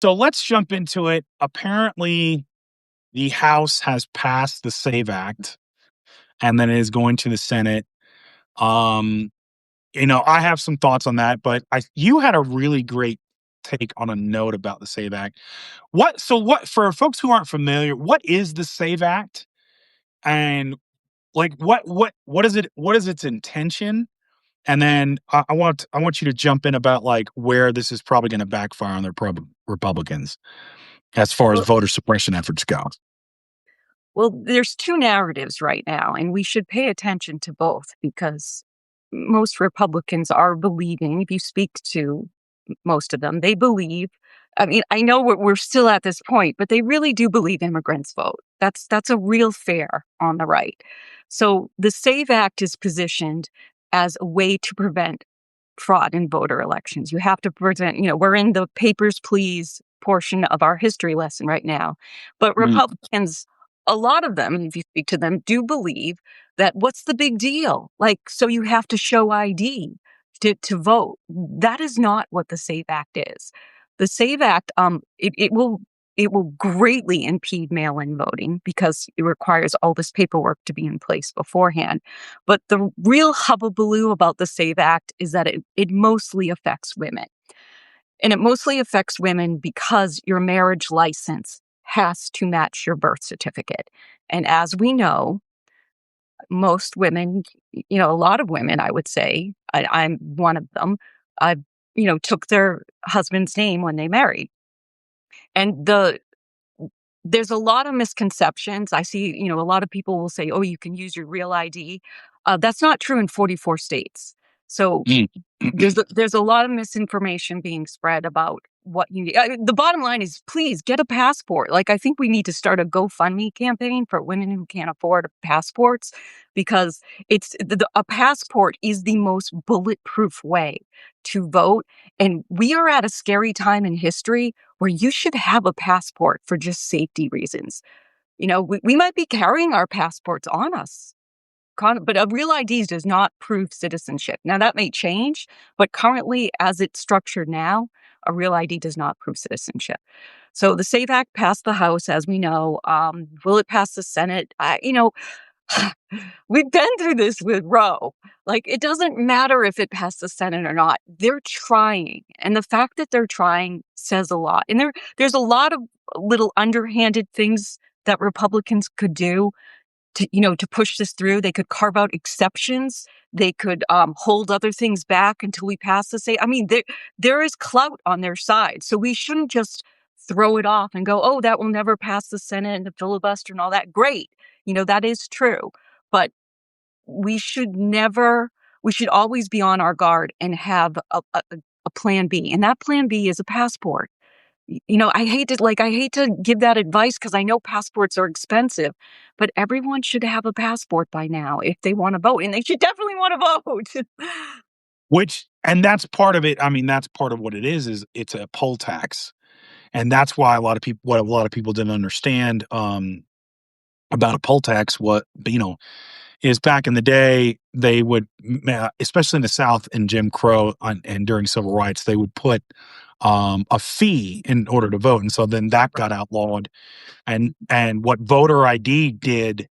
So let's jump into it. Apparently, the House has passed the SAVE Act, and then it is going to the Senate. Um, I have some thoughts on that, but you had a really great take on a note about the SAVE Act. What for folks who aren't familiar, what is the SAVE Act? And like what is it? What is its intention? And then I want you to jump in about like where this is probably going to backfire on the Republicans as far as Well, voter suppression efforts go. well, there's two narratives right now, and we should pay attention to both because most Republicans are believing, if you speak to most of them, they believe. I mean, I know we're still at this point, but they really do believe immigrants vote. That's a real fear on the right. So the SAVE Act is positioned as a way to prevent fraud in voter elections. You have to present, we're in the papers, please portion of our history lesson right now. But Mm. Republicans, a lot of them, if you speak to them, do believe that what's the big deal? Like, so you have to show ID to vote. That is not what the SAVE Act is. The SAVE Act, it will greatly impede mail-in voting because it requires all this paperwork to be in place beforehand. But the real hubbubaloo about the SAVE Act is that it mostly affects women. And it mostly affects women because your marriage license has to match your birth certificate. And as we know, most women, a lot of women, I would say, I'm one of them, took their husband's name when they married. And there's a lot of misconceptions. I see, a lot of people will say, oh, you can use your real ID. That's not true in 44 states. So Mm. there's a lot of misinformation being spread about what you need. The bottom line is, please get a passport. Like, I think we need to start a GoFundMe campaign for women who can't afford passports, because a passport is the most bulletproof way to vote. And we are at a scary time in history where you should have a passport for just safety reasons. We might be carrying our passports on us. But a real ID does not prove citizenship. Now, that may change, but currently, as it's structured now, a real ID does not prove citizenship. So the SAVE Act passed the House, as we know. Will it pass the Senate? We've been through this with Roe. Like, it doesn't matter if it passed the Senate or not. They're trying. And the fact that they're trying says a lot. And there's a lot of little underhanded things that Republicans could do to push this through. They could carve out exceptions. They could hold other things back until we pass the state. I mean, there is clout on their side. So we shouldn't just throw it off and go, oh, that will never pass the Senate and the filibuster and all that. Great. That is true. But we should always be on our guard and have a plan B. And that plan B is a passport. I hate to give that advice because I know passports are expensive, but everyone should have a passport by now if they want to vote, and they should definitely want to vote. And that's part of it. I mean, that's part of what it is it's a poll tax. And that's why what a lot of people didn't understand about a poll tax, is back in the day, they would, especially in the South in Jim Crow and during civil rights, they would put a fee in order to vote. And so then that got outlawed. And what voter ID did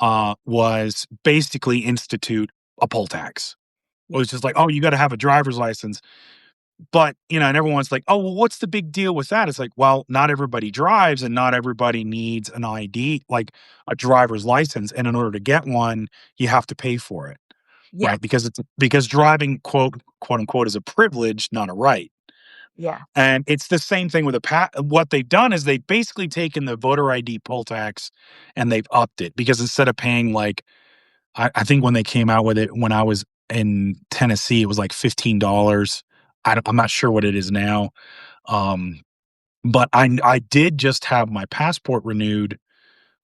was basically institute a poll tax. It was just like, oh, you got to have a driver's license. But, and everyone's like, oh, well, what's the big deal with that? It's like, well, not everybody drives and not everybody needs an ID, like a driver's license. And in order to get one, you have to pay for it, Yeah, right? Because driving, quote unquote, is a privilege, not a right. yeah, And it's the same thing with what they've done is they've basically taken the voter ID poll tax and they've upped it, because instead of paying like, I think when they came out with it, when I was in Tennessee, it was like $15. I'm not sure what it is now. Um, but I did just have my passport renewed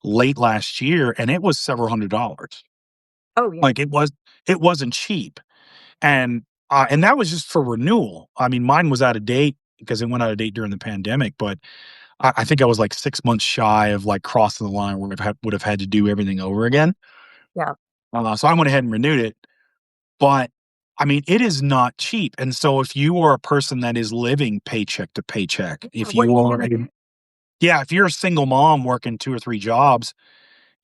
late last year, and it was several $100s. oh yeah, Like it wasn't cheap. And that was just for renewal. I mean, mine was out of date because it went out of date during the pandemic, but I think I was like 6 months shy of like crossing the line where I would have had to do everything over again. yeah. So I went ahead and renewed it. But I mean, it is not cheap. And so if you are a person that is living paycheck to paycheck, if What are you you are gonna do? yeah, if you're a single mom working 2 or 3 jobs,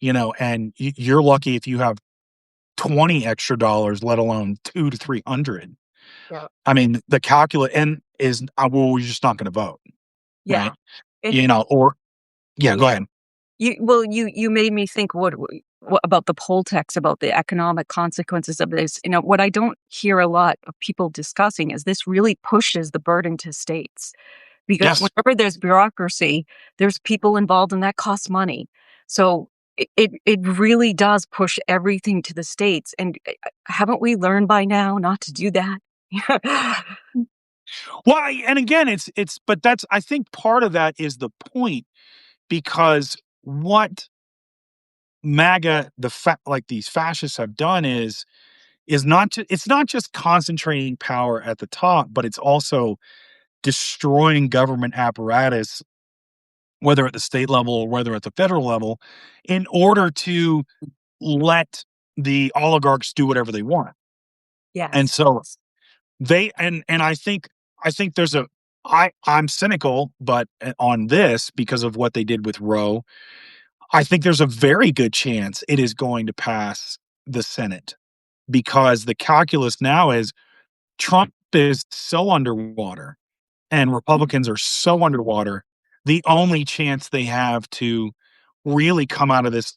and you're lucky if you have 20 extra dollars, let alone 2 to 300. Yeah. I mean, the calculus and is, well, we're just not gonna vote, Yeah. right? And Or yeah, go yeah. ahead. You made me think what about the poll text about the economic consequences of this. What I don't hear a lot of people discussing is this really pushes the burden to states because Yes. whenever there's bureaucracy, there's people involved and that costs money. So it really does push everything to the states. And haven't we learned by now not to do that? Well, and again, but that's I think part of that is the point because what MAGA, like these fascists have done is it's not just concentrating power at the top, but it's also destroying government apparatus, whether at the state level or whether at the federal level, in order to let the oligarchs do whatever they want. And Yes. so and I think there's I'm cynical, but on this because of what they did with Roe, I think there's a very good chance it is going to pass the Senate because the calculus now is Trump is so underwater and Republicans are so underwater. The only chance they have to really come out of this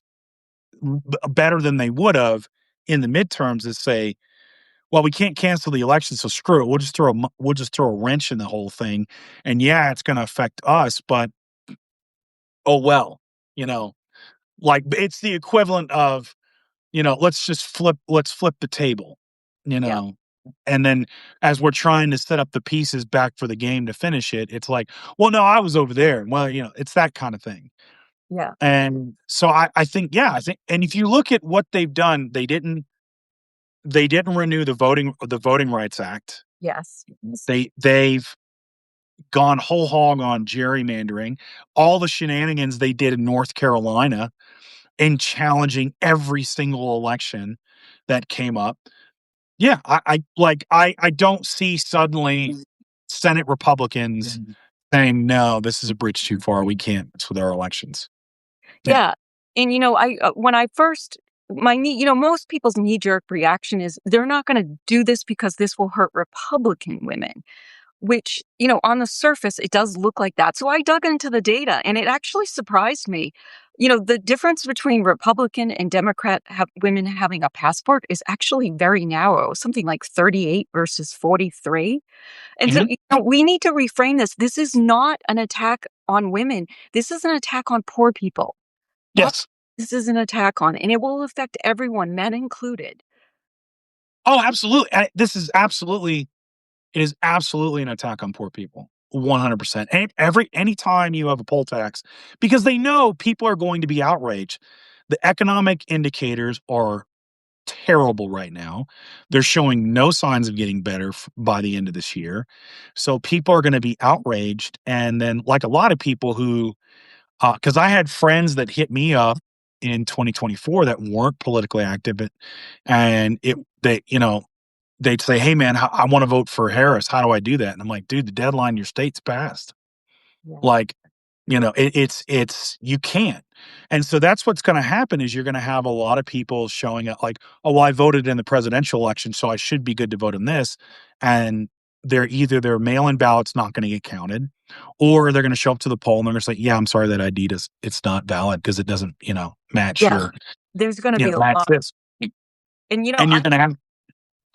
better than they would have in the midterms is say, well, we can't cancel the election, so screw it. We'll just throw a wrench in the whole thing, and yeah, it's going to affect us, but oh well, you know, like it's the equivalent of let's flip the table, you Yeah. know, and then as we're trying to set up the pieces back for the game to finish it, it's like, well, no, I was over there. Well, it's that kind of thing. Yeah. And so I think, yeah, I think, and if you look at what they've done, they didn't renew the Voting Rights Act. Yes. They've gone whole hog on gerrymandering, all the shenanigans they did in North Carolina in challenging every single election that came up. Yeah, I don't see suddenly Senate Republicans saying, "No, this is a bridge too far. We can't mess with our elections." Yeah. Yeah. And I when I first my knee, most people's knee jerk reaction is they're not going to do this because this will hurt Republican women, which, on the surface, it does look like that. So I dug into the data and it actually surprised me. The difference between Republican and Democrat women having a passport is actually very narrow, something like 38 versus 43. And so, Mhm. we need to reframe this. This is not an attack on women. This is an attack on poor people. That's Yes. this is an attack on, and it will affect everyone, men included. Oh, absolutely. It is absolutely an attack on poor people. 100%. And anytime you have a poll tax, because they know people are going to be outraged. The economic indicators are terrible right now. They're showing no signs of getting better by the end of this year. So people are going to be outraged. And then, like a lot of people who, because I had friends that hit me up in 2024 that weren't politically active, and they'd say, "Hey, man, I want to vote for Harris. How do I do that?" And I'm like, "Dude, the deadline in your state's passed. Yeah. Like, it's you can't." And so that's what's going to happen is you're going to have a lot of people showing up like, "Oh, well, I voted in the presidential election, so I should be good to vote in this." And their mail-in ballot's not going to get counted, or they're going to show up to the poll and they're going to say, "Yeah, I'm sorry that ID it's not valid because it doesn't, match Yeah, your, there's gonna be a match lot. this." And, And you're going to have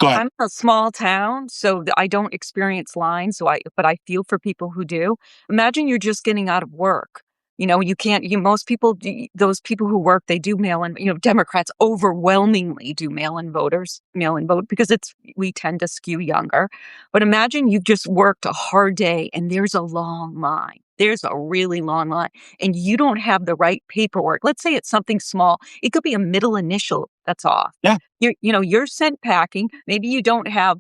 go ahead. I'm a small town, so I don't experience lines, but I feel for people who do. Imagine you're just getting out of work. You can't most people those people who work, they do mail in, Democrats overwhelmingly do mail in vote because we tend to skew younger. But imagine you've just worked a hard day and there's a long line. There's a really long line and you don't have the right paperwork. Let's say it's something small. It could be a middle initial that's off. Yeah. You're sent packing. Maybe you don't have,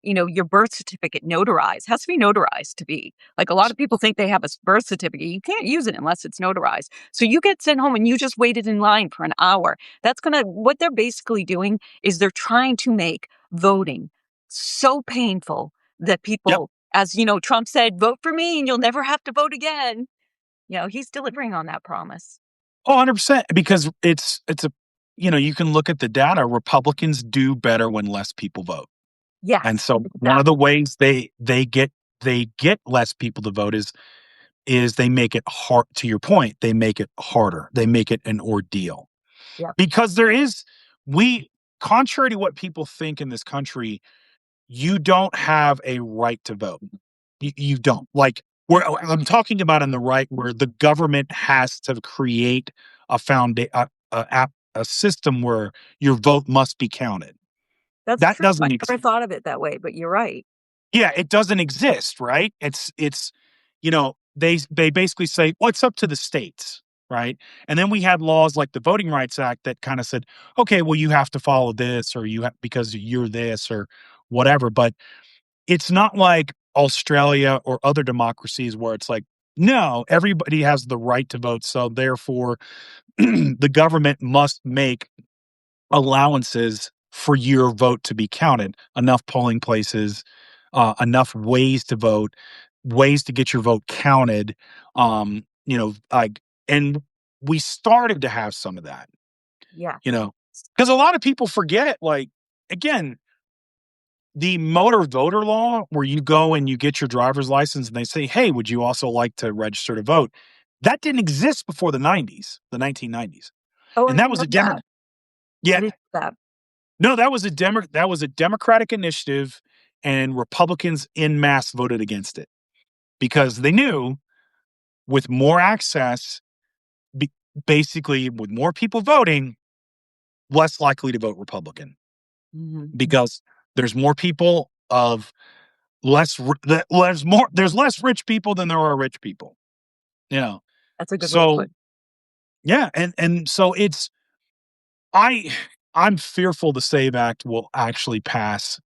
your birth certificate notarized. Has to be notarized to be like a lot of people think they have a birth certificate. You can't use it unless it's notarized. So you get sent home and you just waited in line for an hour. What they're basically doing is they're trying to make voting so painful that Yep. people, as you know, Trump said, vote for me and you'll never have to vote again. He's delivering on that promise. Oh, 100%, because it's a you can look at the data. Republicans do better when less people vote. And Yes, so one of the exactly. ways they get less people to vote is they make it hard. To your point, they make it harder. They make it an ordeal. Yep. Because there is we contrary to what people think in this country, you don't have a right to vote. You don't. Like, where I'm talking about in the right, where the government has to create a system where your vote must be counted. That's That true. I doesn't never thought of it that way, but you're right. Yeah, it doesn't exist, right? They basically say, "Well, it's up to the states," right? And then we had laws like the Voting Rights Act that kind of said, "Okay, well, you have to follow this, or you have because you're this, or whatever." But it's not like Australia or other democracies where it's like, no, everybody has the right to vote, so therefore the government must make allowances for your vote to be counted, enough polling places, enough ways to vote, ways to get your vote counted. Like, and we started to have some of that, Yeah. you know, because a lot of people forget, like, again, the motor voter law, where you go and you get your driver's license and they say, "Hey, would you also like to register to vote?" That didn't exist before the 1990s. Oh, I And that didn't was know a Demo that. I yeah, didn't know that. no, that was a Democratic initiative, and Republicans en masse voted against it because they knew with more access, be basically with more people voting, less likely to vote Republican Mhm. because there's more people of less r there's less rich people than there are rich people, you know? That's a good way to So, put. yeah, and so I I'm fearful the SAVE Act will actually pass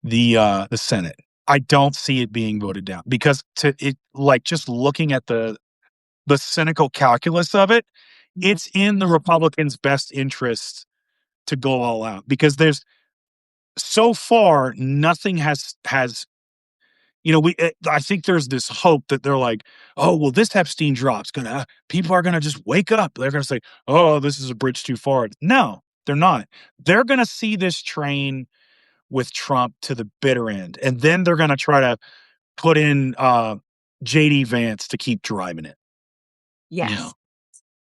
the Senate. I don't see it being voted down because just looking at the cynical calculus of it, Mhm. it's in the Republicans' best interest to go all out because there's so far nothing has I think there's this hope that they're like, "Oh, well, this Epstein drop's gonna people are gonna just wake up. They're gonna say, oh, this is a bridge too far.' No, they're not. They're gonna see this train with Trump to the bitter end, and then they're gonna try to put in JD Vance to keep driving it. You Yes. know,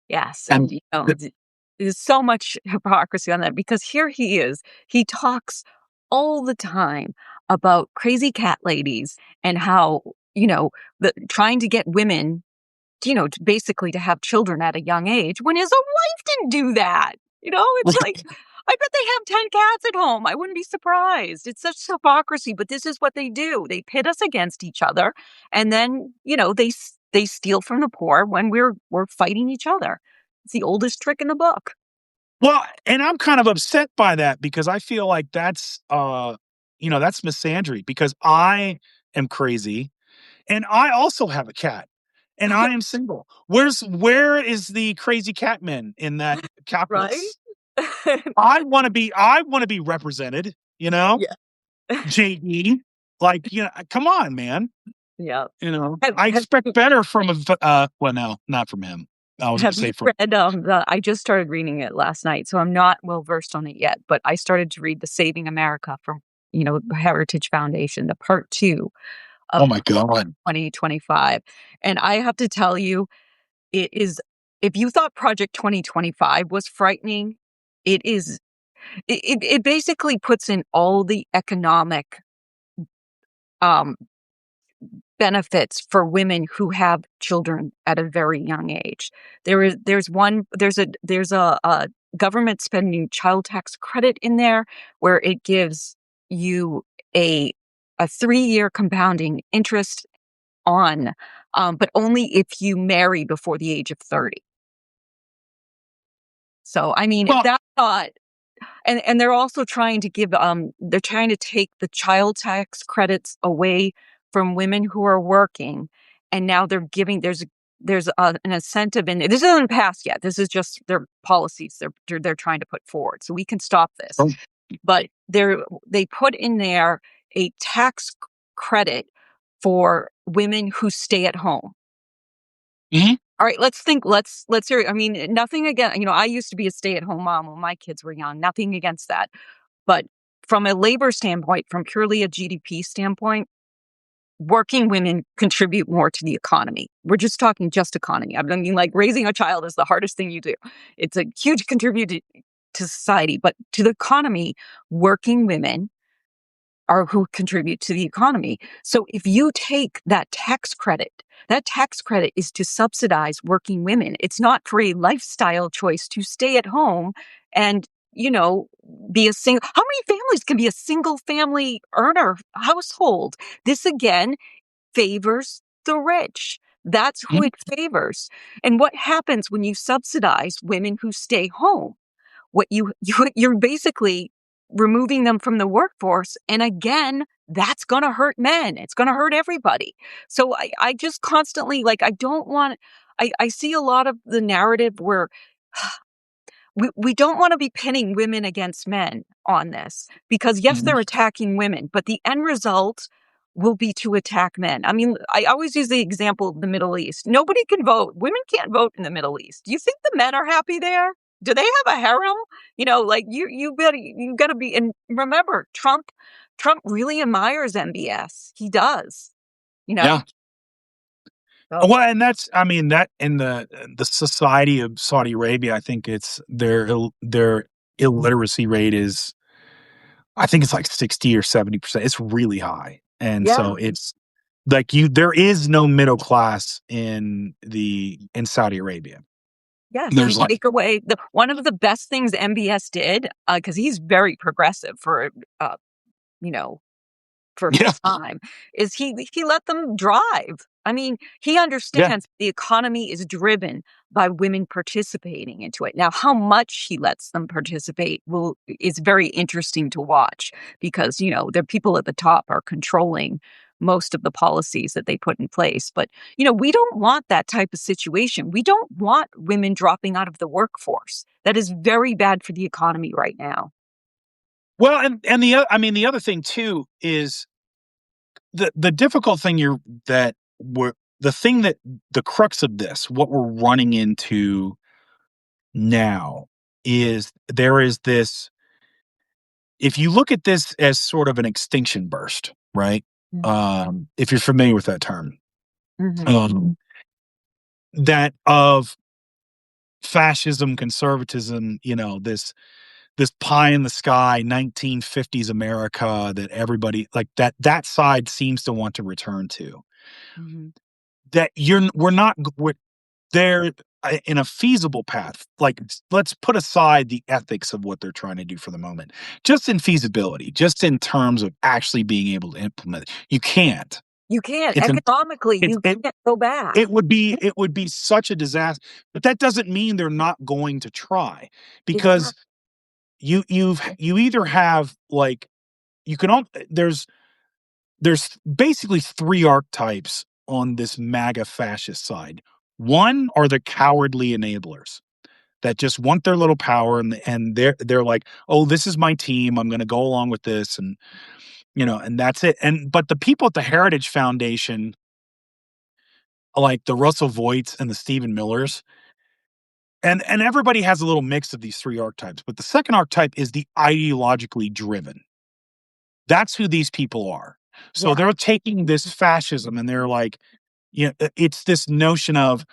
Yes, and and, th- there's so much hypocrisy on that because here he is. He talks all the time about crazy cat ladies and how, the trying to get women, basically to have children at a young age when his own wife didn't do that. It's like, I bet they have 10 cats at home. I wouldn't be surprised. It's such hypocrisy, but this is what they do. They pit us against each other, and then, they steal from the poor when we're fighting each other. It's the oldest trick in the book. well, and I'm kind of upset by that because I feel like that's misandry because I am crazy and I also have a cat and I am single. Where is the crazy cat men in that Right? calculus? I want to be represented, Yeah. JD. Like, come on, man. Yeah. I Have expect better from well, no, not from him. I was gonna Have you say from read, I just started reading it last night, so I'm not well versed on it yet, but I started to read the Saving America from, Heritage Foundation, the part 2 oh of my god. 2025. And I have to tell you, it is if you thought Project 2025 was frightening, it is it basically puts in all the economic, um, benefits for women who have children at a very young age. There's a government spending child tax credit in there where it gives you a 3-year compounding interest on, but only if you marry before the age of 30. So, I mean, if Well, that's not, and they're also trying to they're trying to take the child tax credits away from women who are working, and now they're giving an incentive in it. This isn't passed yet. This is just their policies they're trying to put forward, so we can stop this. oh, But they put in there a tax credit for women who stay at home. Mhm. All right, let's hear. I mean, nothing against, I used to be a stay-at-home mom when my kids were young. Nothing against that. But from a labor standpoint, from purely a GDP standpoint, working women contribute more to the economy. We're just talking just economy. I mean, like raising a child is the hardest thing you do. It's a huge contributor to society, but to the economy, working women are who contribute to the economy. So if you take that tax credit is to subsidize working women. It's not for a lifestyle choice to stay at home and, be a single. How many families can be a single family earner household? This again favors the rich. That's who Mhm. it favors. And what happens when you subsidize women who stay home? What you're basically removing them from the workforce, and again, that's going to hurt men. It's going to hurt everybody. So I just constantly, like, I don't want. I see a lot of the narrative where we don't want to be pitting women against men on this, because yes, Mhm. they're attacking women, but the end result will be to attack men. I mean, I always use the example of the Middle East. Nobody can vote. Women can't vote in the Middle East. Do you think the men are happy there? Do they have a harem? Like you gotta be. And remember, Trump really admires MBS. He does. You know. Yeah. So Well, and that's I mean, that in the society of Saudi Arabia, I think it's their illiteracy rate is I think it's like 60 or 70%. It's really high. And yeah. so it's like there is no middle class in Saudi Arabia. Yes, you There's like take away one of the best things MBS did, because he's very progressive uh, you know, for yeah, his time, is he let them drive. I mean, he yeah. understands the economy is driven by women participating into it. Now, how much he lets them participate is very interesting to watch, because, the people at the top are controlling most of the policies that they put in place. But, we don't want that type of situation. We don't want women dropping out of the workforce. That is very bad for the economy right now. Well, and I mean the other thing too is the difficult thing you're that we're the thing that the crux of this, what we're running into now is there is this if you look at this as sort of an extinction burst, right? If you're familiar with that term, Mhm. um, that of fascism, conservatism, this pie in the sky 1950s America that everybody like that side seems to want to return to. Mhm. That we're there in a feasible path. Like let's put aside the ethics of what they're trying to do for the moment. Just in feasibility, just in terms of actually being able to implement it. You can't. You can't. It's an Economically, it's you can't go back. it would be such a disaster. But that doesn't mean they're not going to try because Exactly. you either have like you can all there's basically three archetypes on this MAGA fascist side. One are the cowardly enablers that just want their little power and they're like, "Oh, this is my team. I'm going to go along with this." And and that's it. And but the people at the Heritage Foundation, like the Russell Voigts and the Stephen Millers, and everybody has a little mix of these three archetypes. But the second archetype is the ideologically driven. That's who these people are. So Yeah. they're taking this fascism and they're like, it's this notion of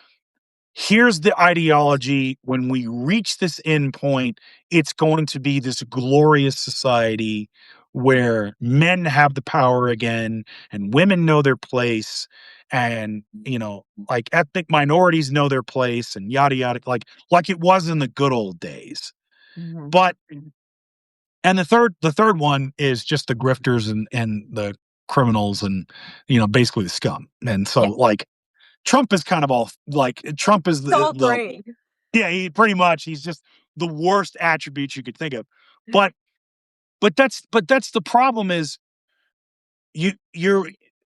here's the ideology. When we reach this end point, it's going to be this glorious society where men have the power again and women know their place and like ethnic minorities know their place and yada yada like it was in the good old days. Mhm. But and the third one is just the grifters and the criminals and basically the scum. And so Yeah. like Trump is kind of all like Trump is It's all great. yeah, he pretty much he's just the worst attributes you could think of. But but that's the problem is you you're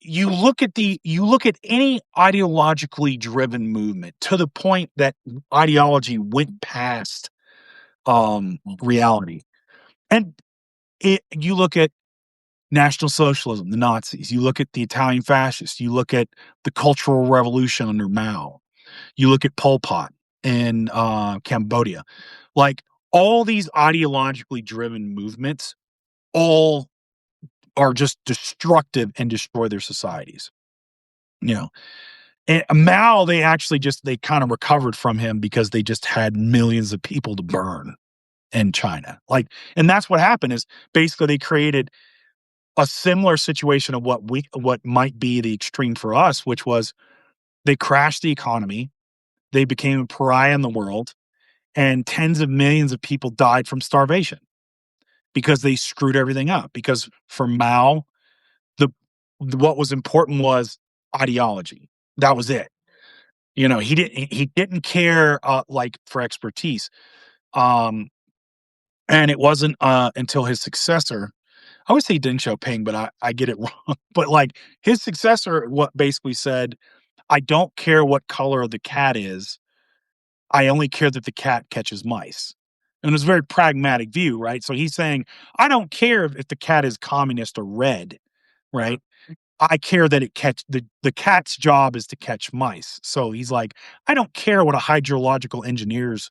you look at any ideologically driven movement to the point that ideology went past reality. And You look at National Socialism, the Nazis, you look at the Italian fascists, you look at the Cultural Revolution under Mao, you look at Pol Pot in Cambodia. Like, all these ideologically driven movements all are just destructive and destroy their societies. You know, and Mao, they kind of recovered from him because they just had millions of people to burn in China. Like, and that's what happened is basically they created a similar situation of what might be the extreme for us, which was they crashed the economy, they became a pariah in the world, and tens of millions of people died from starvation because they screwed everything up. Because for Mao, the what was important was ideology. That was it. You know, he didn't care like for expertise. Um, and it wasn't until his successor. I would say Deng Xiaoping, but I get it wrong. But like his successor, what basically said, I don't care what color the cat is. I only care that the cat catches mice. And it was a very pragmatic view, right? So he's saying, I don't care if the cat is communist or red, right? I care that the cat's job is to catch mice. So he's like, I don't care what a hydrological engineer's,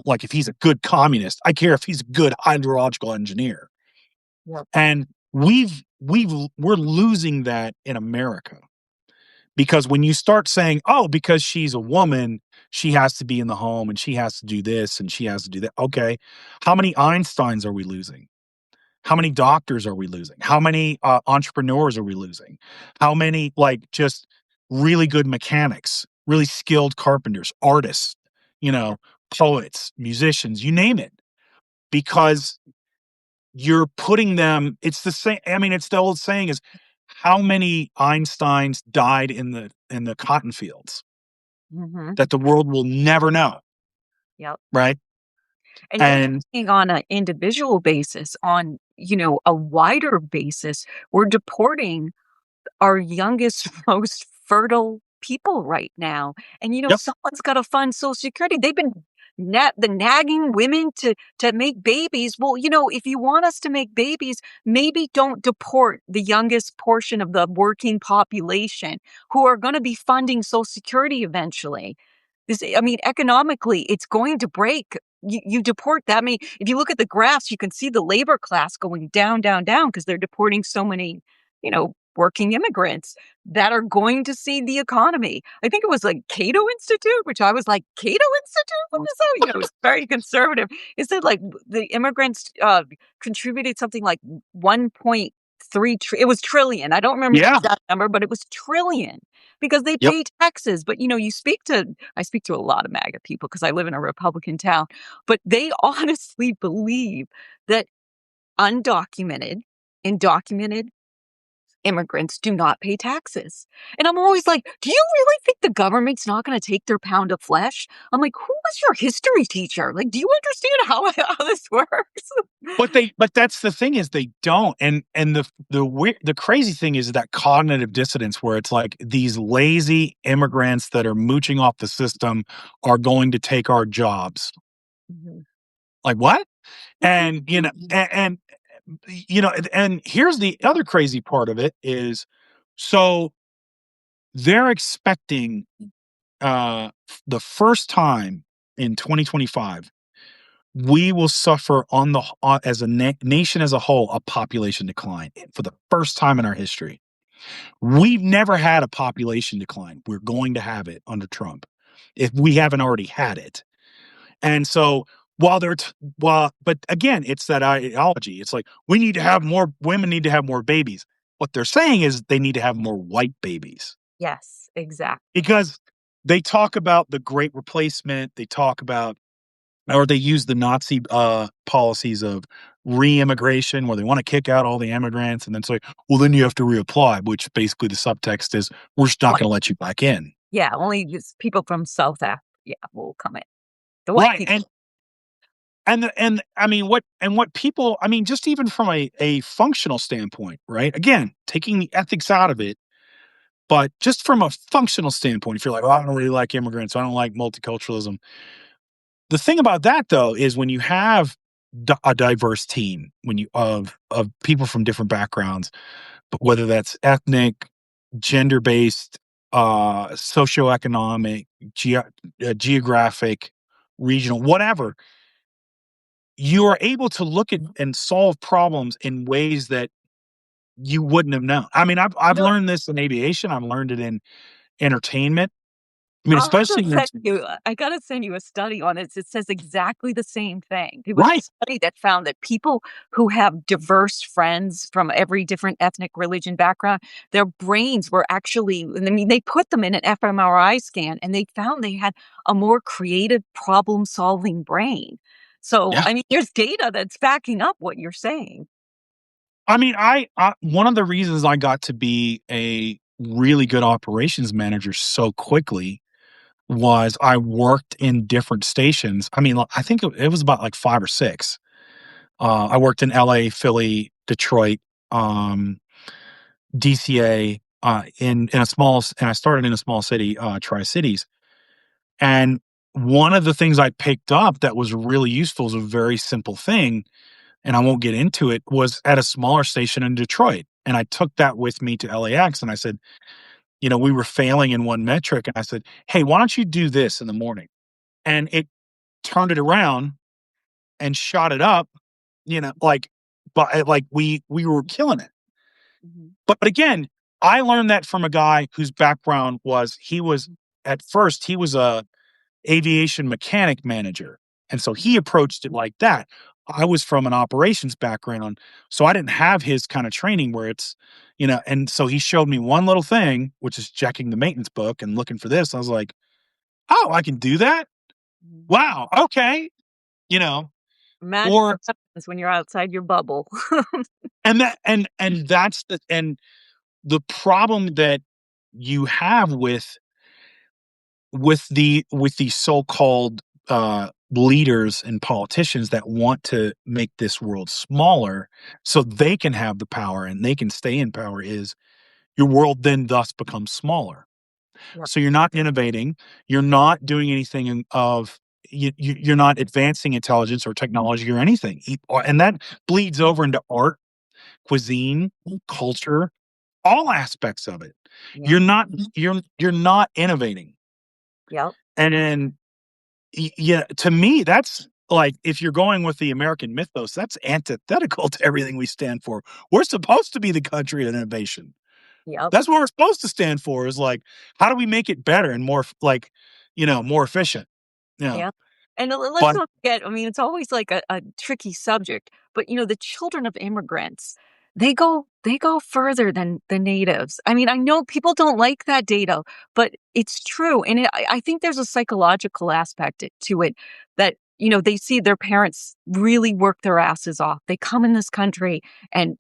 like if he's a good communist, I care if he's a good hydrological engineer. Yep. And we're losing that in America. Because when you start saying, oh, because she's a woman, she has to be in the home and she has to do this and she has to do that. Okay. How many Einsteins are we losing? How many doctors are we losing? How many entrepreneurs are we losing? How many, like, just really good mechanics, really skilled carpenters, artists, you know, poets, musicians, you name it, because you're putting them, it's the same. I mean, it's the old saying is, how many Einsteins died in the cotton fields Mhm. that the world will never know, Yep. right? And you're And talking on an individual basis, on, a wider basis, we're deporting our youngest, most fertile people right now. And yep, someone's got to fund Social Security. They've been the nagging women to make babies. Well, if you want us to make babies, maybe don't deport the youngest portion of the working population who are going to be funding Social Security eventually. I mean, economically, it's going to break. You deport that. I mean, if you look at the graphs, you can see the labor class going down, down, down because they're deporting so many, working immigrants that are going to see the economy. I think it was like Cato Institute, which I was like, Cato Institute? What is that? It's very conservative. It said like the immigrants contributed something like 1.3 it was trillion. I don't remember the yeah, exact number, but it was trillion because they yep. pay taxes. But I speak to a lot of MAGA people because I live in a Republican town, but they honestly believe that undocumented, undocumented immigrants do not pay taxes. And I'm always like, do you really think the government's not going to take their pound of flesh? I'm like, who was your history teacher? Like, do you understand how this works? But that's the thing is they don't. And the crazy thing is that cognitive dissonance where it's like these lazy immigrants that are mooching off the system are going to take our jobs. Mhm. Like what? And and here's the other crazy part of it is, so they're expecting the first time in 2025 we will suffer as a nation as a whole a population decline for the first time in our history. We've never had a population decline. We're going to have it under Trump if we haven't already had it. And so but again, it's that ideology. It's like we need to have more women need to have more babies. What they're saying is they need to have more white babies Yes, exactly. because they talk about the great replacement. They talk about, or they use the Nazi policies of re-immigration where they want to kick out all the immigrants and then say, well, then you have to reapply, which basically the subtext is we're just not White. going to let you back in. Yeah, only people from South Africa, yeah, will come in. The white Right. people. And I mean, what people, I mean, just even from a functional standpoint, right? Again, taking the ethics out of it, but just from a functional standpoint, if you're like, oh, I don't really like immigrants, I don't like multiculturalism. The thing about that though is when you have a diverse team when you of people from different backgrounds, but whether that's ethnic, gender based, socioeconomic, geographic, regional, whatever, you are able to look at and solve problems in ways that you wouldn't have known. I mean, I've No, learned this in aviation. I've learned it in entertainment. I mean, I'll have to especially in send you I gotta send you a study on it. It says exactly the same thing. It was a right. study that found that people who have diverse friends from every different ethnic, religion, background, their brains were actually, I mean, they put them in an fMRI scan, and they found they had a more creative problem-solving brain. So, Yeah. I mean, there's data that's backing up what you're saying. I mean, I one of the reasons I got to be a really good operations manager so quickly was I worked in different stations. I mean, I think it was about like 5 or 6. I worked in LA, Philly, Detroit, DCA, in a and I started in a small city, Tri-Cities. And one of the things I picked up that was really useful is a very simple thing, and I won't get into it, was at a smaller station in Detroit. And I took that with me to LAX and I said, we were failing in one metric. And I said, hey, why don't you do this in the morning? And it turned it around and shot it up, like, but like we were killing it. Mhm. But again, I learned that from a guy whose background was at first he was a aviation mechanic manager. And so he approached it like that. I was from an operations background, so I didn't have his kind of training where and so he showed me one little thing, which is checking the maintenance book and looking for this. I was like, oh, I can do that. Mhm. Wow. Okay. You know, Magic or happens when you're outside your bubble. and that's the problem that you have with the so-called leaders and politicians that want to make this world smaller so they can have the power and they can stay in power is your world then thus becomes smaller. Yep. So you're not innovating, you're not doing anything you're not advancing intelligence or technology or anything. And that bleeds over into art, cuisine, culture, all aspects of it. Yep. You're not you're not innovating. Yep. And then yeah, to me, that's like if you're going with the American mythos, that's antithetical to everything we stand for. We're supposed to be the country of innovation. Yep. That's what we're supposed to stand for is like, how do we make it better and more like, more efficient? Yeah. Yep. And let's But not forget, I mean, it's always like a tricky subject, but the children of immigrants, they go further than the natives. I mean, I know people don't like that data, but it's true. And I think there's a psychological aspect to it that, they see their parents really work their asses off. They come in this country and,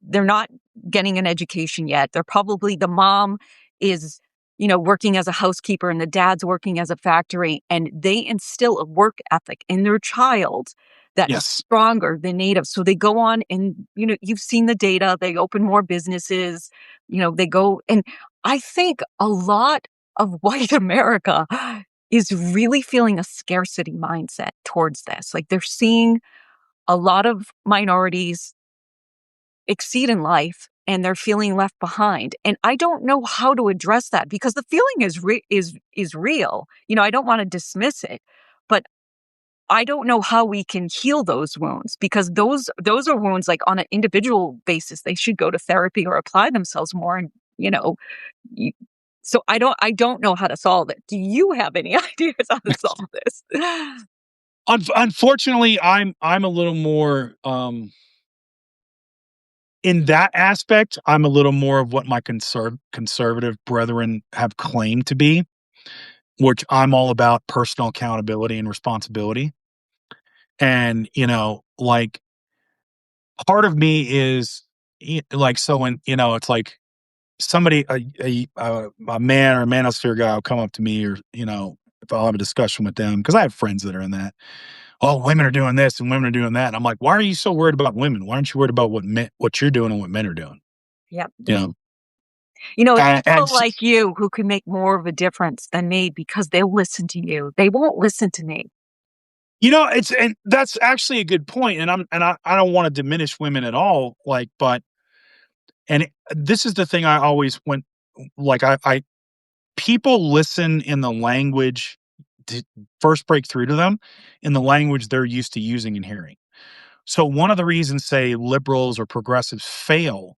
they're not getting an education yet. They're probably the mom is working as a housekeeper and the dad's working as a factory, and they instill a work ethic in their child that's yes, stronger than native. So they go on and, you've seen the data, they open more businesses, they go and I think a lot of white America is really feeling a scarcity mindset towards this. Like they're seeing a lot of minorities exceed in life and they're feeling left behind. And I don't know how to address that because the feeling is real. I don't want to dismiss it, but I don't know how we can heal those wounds because those are wounds like on an individual basis. They should go to therapy or apply themselves more. And you, so I don't know how to solve it. Do you have any ideas how to solve this? unfortunately, I'm a little more in that aspect. I'm a little more of what my conservative brethren have claimed to be, which I'm all about personal accountability and responsibility. And, like part of me is like, so when, it's like somebody, a man or a manosphere guy will come up to me or, if I'll have a discussion with them, because I have friends that are in that. Oh, women are doing this and women are doing that. And I'm like, why are you so worried about women? Why aren't you worried about what you're doing and what men are doing? Yep. You know, It's and people like you who can make more of a difference than me because they'll listen to you. They won't listen to me. It's and that's actually a good point, and I don't wanna diminish women at all, like, but this is the thing I always went like, I people listen in the language to first break through to them in the language they're used to using and hearing. So one of the reasons, say, liberals or progressives fail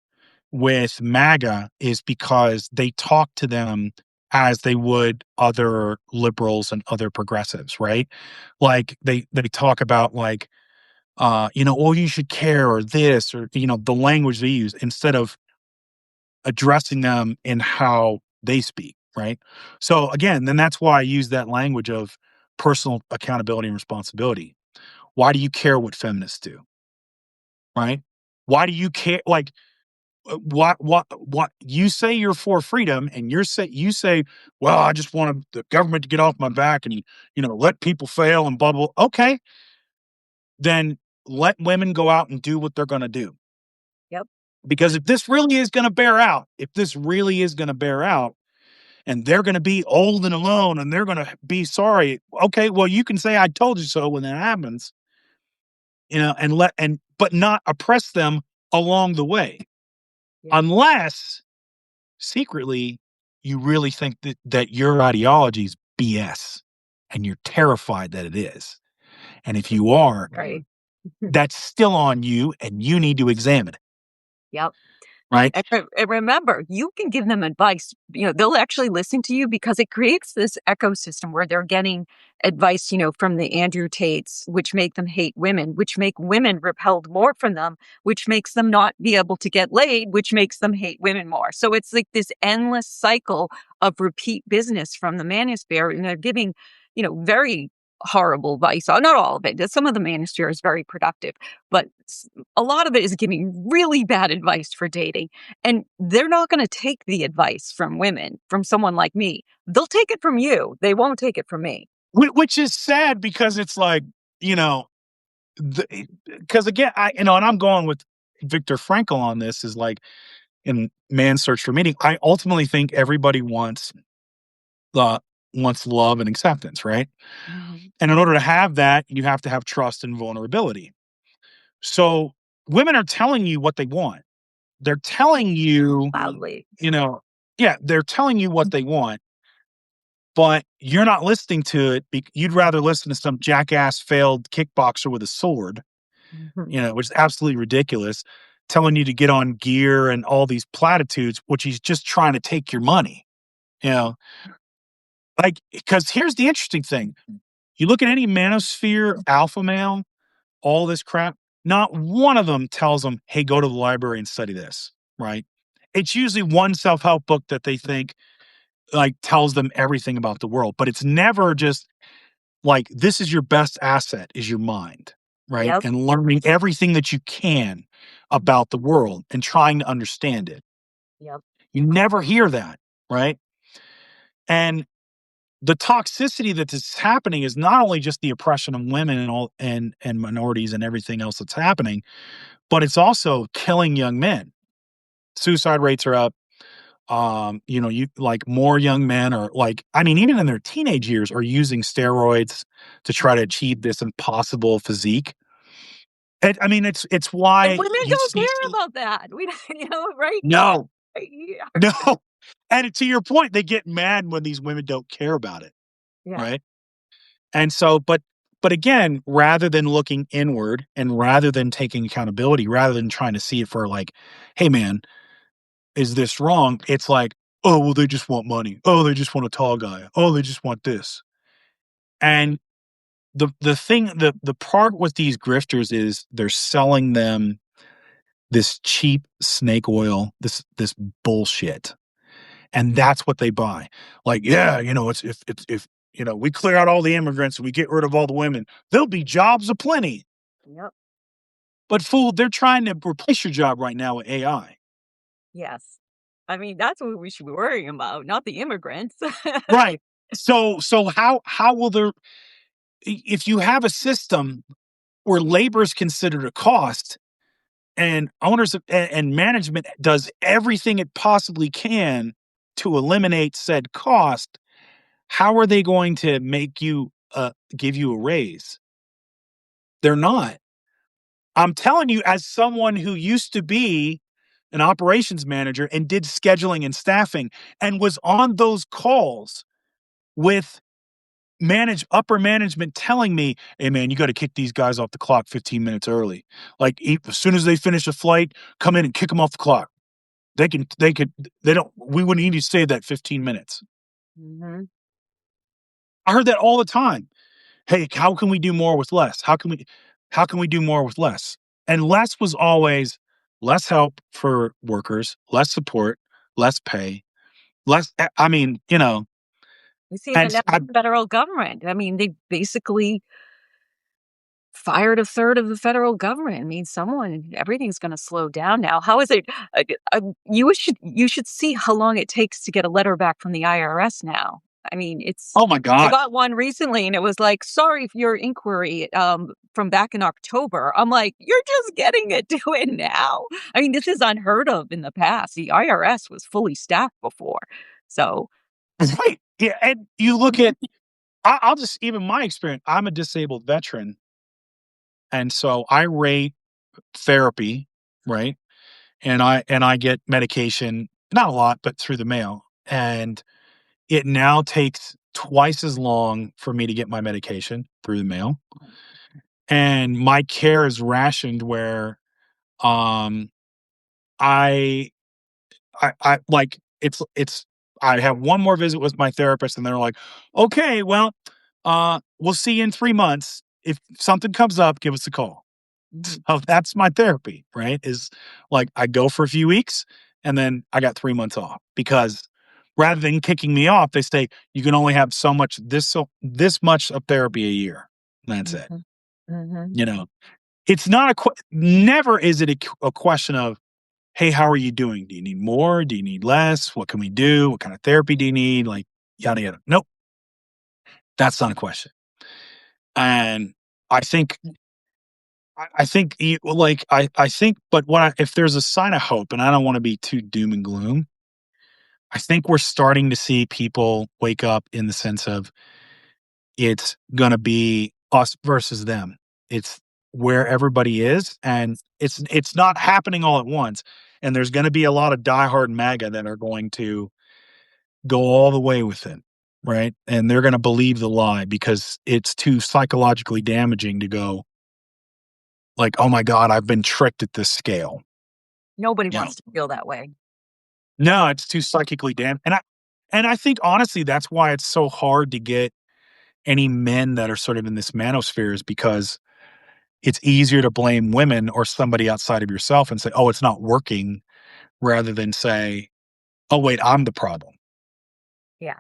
with MAGA is because they talk to them as they would other liberals and other progressives, right? Like they talk about like oh, you should care or this or the language they use instead of addressing them in how they speak, right? So again, then that's why I use that language of personal accountability and responsibility. Why do you care what feminists do, right? Why do you care? Like, what you say you're for freedom, and you say, well, I just want the government to get off my back and let people fail and blah blah. Okay, then let women go out and do what they're going to do. Yep. Because if this really is going to bear out, and they're going to be old and alone and they're going to be sorry. Okay, well, you can say I told you so when that happens, but not oppress them along the way. Yep. Unless secretly you really think that your ideology is BS and you're terrified that it is. And if you are, Right. that's still on you and you need to examine it, Yep. right? And remember, you can give them advice. They'll actually listen to you because it creates this ecosystem where they're getting advice, from the Andrew Tates, which make them hate women, which make women repelled more from them, which makes them not be able to get laid, which makes them hate women more. So it's like this endless cycle of repeat business from the manosphere. And they're giving, very horrible advice. Not all of it. Some of the manosphere is very productive, but a lot of it is giving really bad advice for dating. And they're not going to take the advice from women, from someone like me. They'll take it from you. They won't take it from me. Which is sad because it's like, you know, because again, and I'm going with Viktor Frankl on this is like in Man's Search for Meaning. I ultimately think everybody uh, wants love and acceptance, right? Mhm. And in order to have that, you have to have trust and vulnerability. So women are telling you what they want. They're telling you, Loudly. you know, yeah, they're telling you what they want, but you're not listening to it. You'd rather listen to some jackass failed kickboxer with a sword, Mhm. which is absolutely ridiculous, telling you to get on gear and all these platitudes, which he's just trying to take your money. You know, like, because here's the interesting thing. You look at any manosphere, alpha male, all this crap, not one of them tells them, hey, go to the library and study this, right? It's usually one self help book that they think like tells them everything about the world, but it's never just like this is your best asset is your mind, right? Yep. And learning everything that you can about the world and trying to understand it. Yep. You never hear that, right? And the toxicity that is happening is not only just the oppression of women and all and minorities and everything else that's happening, but it's also killing young men. Suicide rates are up. You like more young men are like, I mean, even in their teenage years are using steroids to try to achieve this impossible physique. I mean, it's And why women you don't see care about that. We, right? no, Yeah. no. And to your point, they get mad when these women don't care about it, Yeah. right? And so, but again, rather than looking inward and rather than taking accountability, rather than trying to see it for like, hey man, is this wrong? It's like, oh, well, they just want money. Oh, they just want a tall guy. Oh, they just want this. And the part with these grifters is they're selling them this cheap snake oil, this bullshit. And that's what they buy. Like, yeah, it's if we clear out all the immigrants and we get rid of all the women, there'll be jobs aplenty. Yep. But fool, they're trying to replace your job right now with AI. Yes. I mean, that's what we should be worrying about, not the immigrants. Right. So how will there if you have a system where labor is considered a cost and owners and management does everything it possibly can to eliminate said cost, how are they going to make you give you a raise? They're not. I'm telling you, as someone who used to be an operations manager and did scheduling and staffing and was on those calls with upper management telling me, "Hey man, you got to kick these guys off the clock 15 minutes early. Like as soon as they finish a flight, come in and kick them off the clock. They don't. We wouldn't need to stay that 15 minutes." Mhm. I heard that all the time. Hey, how can we do more with less? How can we do more with less? And less was always less help for workers, less support, less pay, less. I mean, We see and the federal government. I mean, they basically fired a third of the federal government. I mean, everything's gonna slow down now. How is it you should see how long it takes to get a letter back from the IRS now. I mean, oh my I god, got one recently and it was like, "Sorry for your inquiry, from back in October." I'm like, "You're just getting it to it now." I mean, this is unheard of in the past. The IRS was fully staffed before. So, right? Yeah, and you look at. I'll just even my experience. I'm a disabled veteran, and so I rate therapy, right? And I get medication, not a lot, but through the mail, and it now takes twice as long for me to get my medication through the mail, and my care is rationed where, um, I I like, it's I have one more visit with my therapist, and they're like, "Okay, well, we'll see you in 3 months. If something comes up, give us a call." mhm, So that's my therapy, right? Is like I go for a few weeks and then I got 3 months off because rather than kicking me off, they say you can only have this much of therapy a year. That's it. mhm, mhm. You know, it's not never is it a question of, hey, how are you doing? Do you need more? Do you need less? What can we do? What kind of therapy do you need? Like yada yada. Nope, that's not a question. And I think I think, but if there's a sign of hope, and I don't want to be too doom and gloom, I think we're starting to see people wake up in the sense of it's going to be us versus them. It's where everybody is, and it's not happening all at once. And there's going to be a lot of diehard MAGA that are going to go all the way with it, right? And they're going to believe the lie because it's too psychologically damaging to go like, "Oh my god, I've been tricked at this scale." Nobody You know, wants to feel that way. no, it's too psychically and I think honestly that's why it's so hard to get any men that are sort of in this manosphere is because it's easier to blame women or somebody outside of yourself and say, "Oh, it's not working," rather than say, "Oh, wait, I'm the problem." Yeah.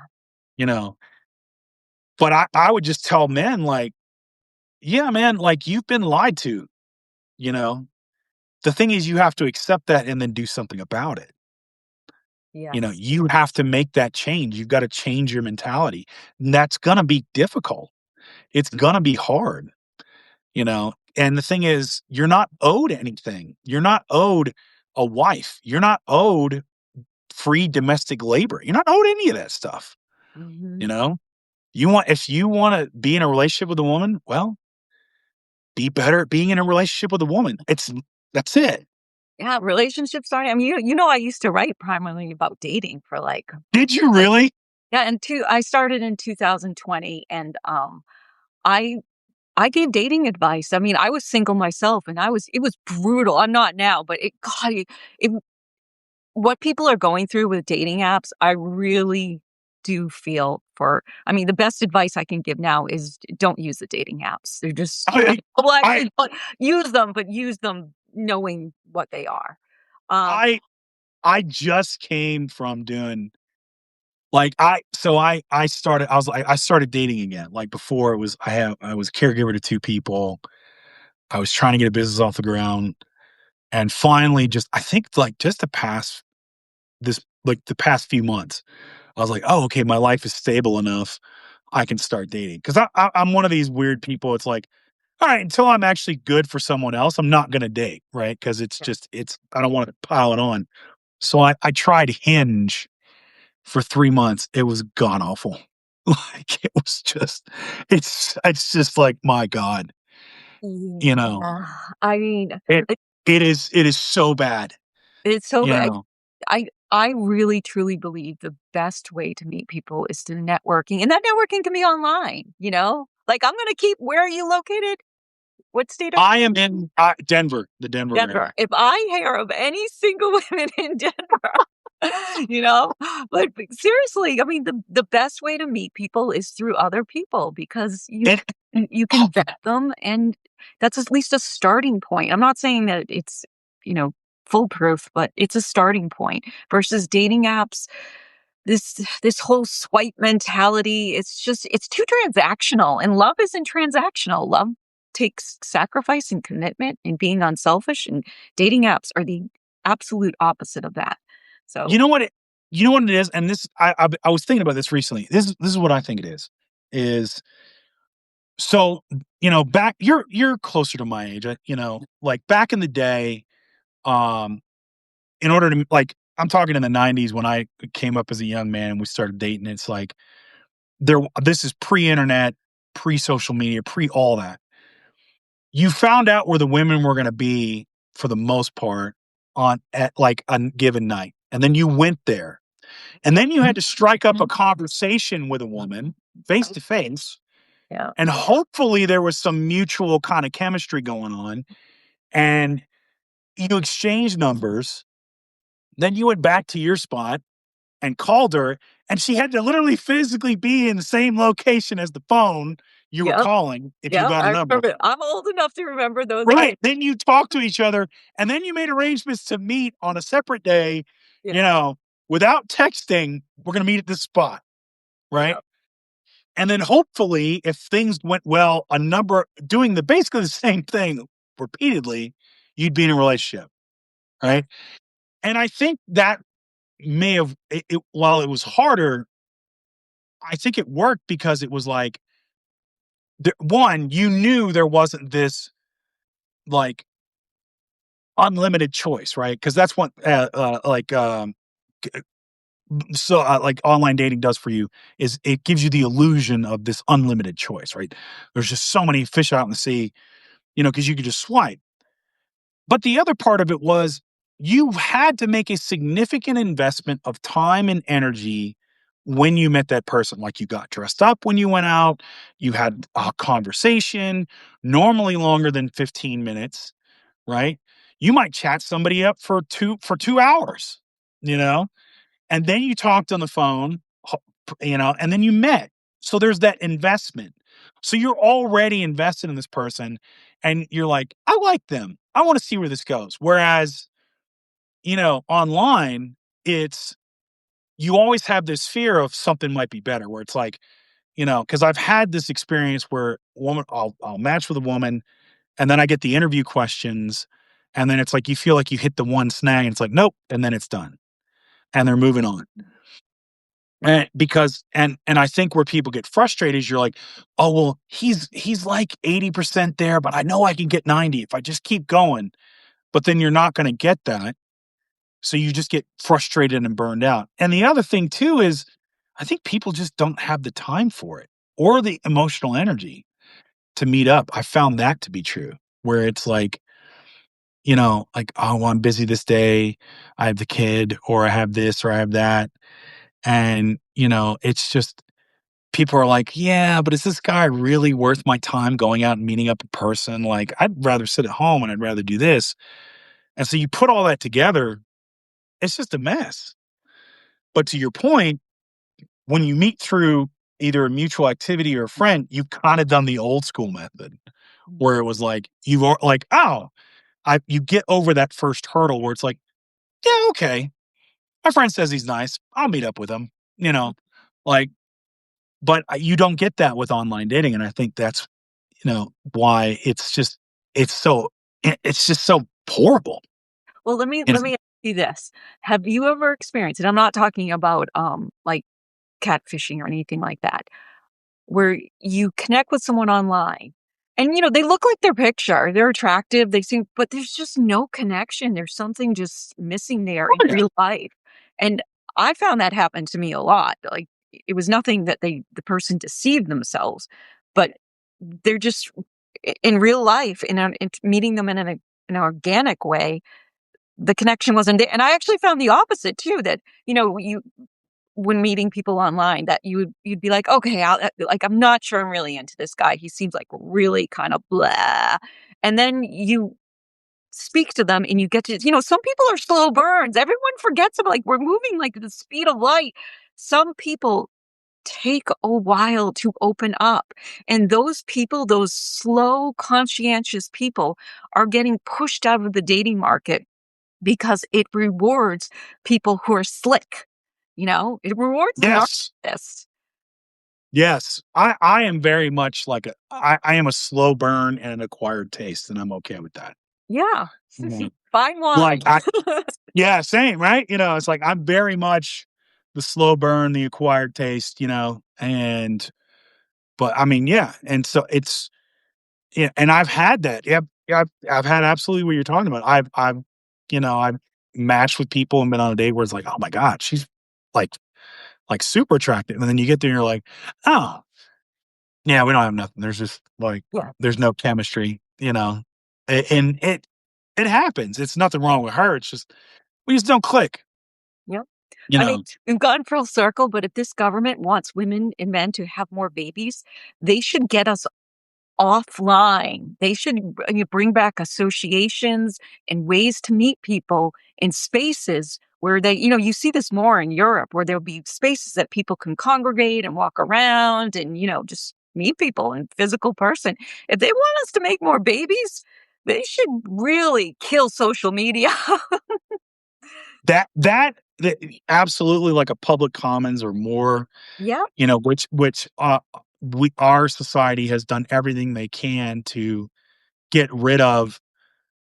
You know? But I would just tell men like, "Yeah, man, like you've been lied to," you know? The thing is you have to accept that and then do something about it. Yes. You have to make that change. You've got to change your mentality. And that's gonna be difficult. It's gonna be hard, you know? And the thing is, you're not owed anything. You're not owed a wife. You're not owed free domestic labor. You're not owed any of that stuff, you Mhm. know? If you wanna be in a relationship with a woman, well, be better at being in a relationship with a woman. That's it. Yeah, relationships are I mean, I used to write primarily about dating for, Did you really? yeah, I started in 2020, and, I I gave dating advice. I mean, I was single myself, and it was brutal. I'm not now, but God, it what people are going through with dating apps, I really do feel for I mean, the best advice I can give now is don't use the dating apps. They're just I well, I actually, but use them, but use them knowing what they are. Um, I I just came from doing like I started dating again. Like before it was I was a caregiver to two people. I was trying to get a business off the ground. And finally just I think like just the past few months, I was like, oh, okay, my life is stable enough. I can start dating. Cause I'm one of these weird people. It's like, all right, until I'm actually good for someone else, I'm not gonna date, right? Cause I don't want to pile it on. So I tried Hinge for 3 months. It was god awful. Like it was just it's just like, my God. You know, Yeah. I mean, it it is so bad, it's so you bad. know? I really truly believe the best way to meet people is through networking, and that networking can be online, you know? Like, I'm gonna keep where are you located? What state are I am in, Denver, the Denver Denver. area. If I hear of any single women in Denver, you know, but seriously, I mean, the best way to meet people is through other people because It you can vet them, and that's at least a starting point. I'm not saying that it's, you know, foolproof, but it's a starting point versus dating apps. This whole swipe mentality, it's too transactional, and love isn't transactional. Love takes sacrifice and commitment and being unselfish, and dating apps are the absolute opposite of that. So, you know what it you know what it is? And this I was thinking about this recently. This is what I think it is so, back you're closer to my age, like, back in the day, um, in order to like, I'm talking in the '90s when I came up as a young man and we started dating, it's like, this is pre-internet, pre-social media, pre all that. You found out where the women were gonna be for the most part on at, like, a given night, and then you went there, and then you had to strike up a conversation with a woman face to face, yeah. and hopefully there was some mutual kind of chemistry going on, and you exchanged numbers, then you went back to your spot and called her, and she had to literally physically be in the same location as the phone you were Yep. calling if you Yep. got a I number. remember. I'm old enough to remember those days. Right. Then you talked to each other, and then you made arrangements to meet on a separate day, you Yeah. know, without texting. We're going to meet at this spot. Right. Yeah. And then hopefully, if things went well, a number doing the basically the same thing repeatedly, you'd be in a relationship. Right. And I think that may have, while it was harder, I think it worked because it was like, one, you knew there wasn't this like unlimited choice, right? Because that's what like online dating does for you is it gives you the illusion of this unlimited choice, right? There's just so many fish out in the sea, because you could just swipe. But the other part of it was you had to make a significant investment of time and energy when you met that person. Like, you got dressed up when you went out, you had a conversation, normally longer than 15 minutes, right? You might chat somebody up for 2 hours, you know, and then you talked on the phone, and then you met. So there's that investment. So you're already invested in this person, and you're like, I like them. I want to see where this goes. Whereas, online, it's you always have this fear of something might be better, where it's like, because I've had this experience where I'll match with a woman, and then I get the interview questions, and then it's like you feel like you hit the one snag, and it's like, nope, and then it's done, and they're moving on. And I think where people get frustrated is you're like, oh well, he's like 80% there, but I know I can get 90 if I just keep going. But then you're not going to get that. So you just get frustrated and burned out. And the other thing too is I think people just don't have the time for it or the emotional energy to meet up. I found that to be true, where it's like, like, oh, well, I'm busy this day. I have the kid, or I have this, or I have that. And, it's just people are like, yeah, but is this guy really worth my time going out and meeting up in person? Like, I'd rather sit at home and I'd rather do this. And so you put all that together, it's just a mess. But to your point, when you meet through either a mutual activity or a friend, you've kind of done the old school method where it was like, you are like, oh, you get over that first hurdle where it's like, yeah, okay. My friend says he's nice. I'll meet up with him, like, but you don't get that with online dating. And I think that's, why it's just so horrible. Well, let me And let me ask you this. Have you ever experienced, and I'm not talking about, like, catfishing or anything like that, where you connect with someone online and, they look like their picture, they're attractive, they seem but there's just no connection, there's something just missing there in oh, yeah. real life, and I found that happen to me a lot, like, it was nothing that the person deceived themselves, but they're just in real life, in meeting them in an organic way, the connection wasn't there. And I actually found the opposite too, that, you when meeting people online, that you'd be like, "Okay, I'm not sure I'm really into this guy. He seems like really kind of blah." And then you speak to them and you get to, some people are slow burns. Everyone forgets about, like, we're moving like the speed of light. Some people take a while to open up. And those people, those slow, conscientious people, are getting pushed out of the dating market because it rewards people who are slick. It rewards Yes. narcissists. Yes. I am very much like I am a slow burn and an acquired taste, and I'm okay with that. Yeah. Mhm. Fine Like, wine. yeah, same, right? It's like I'm very much the slow burn, the acquired taste, and but I mean, yeah, and so it's yeah, and I've had that. Yep. Yeah, I've had absolutely what you're talking about. I've matched with people and been on a date where it's like, "Oh my god, she's like super attractive." And then you get there and you're like, "Oh, yeah, we don't have nothing. There's just like Yeah. there's no chemistry, and it happens. It's nothing wrong with her. It's just we just don't click, Yep. you I mean, know. we've gone full circle, but if this government wants women and men to have more babies, they should get us offline. They should bring back associations and ways to meet people in spaces where you see this more in Europe, where there'll be spaces that people can congregate and walk around and, just meet people in physical person. If they want us to make more babies, they should really kill social media. That absolutely like a public commons or more, Yeah. which our society has done everything they can to get rid of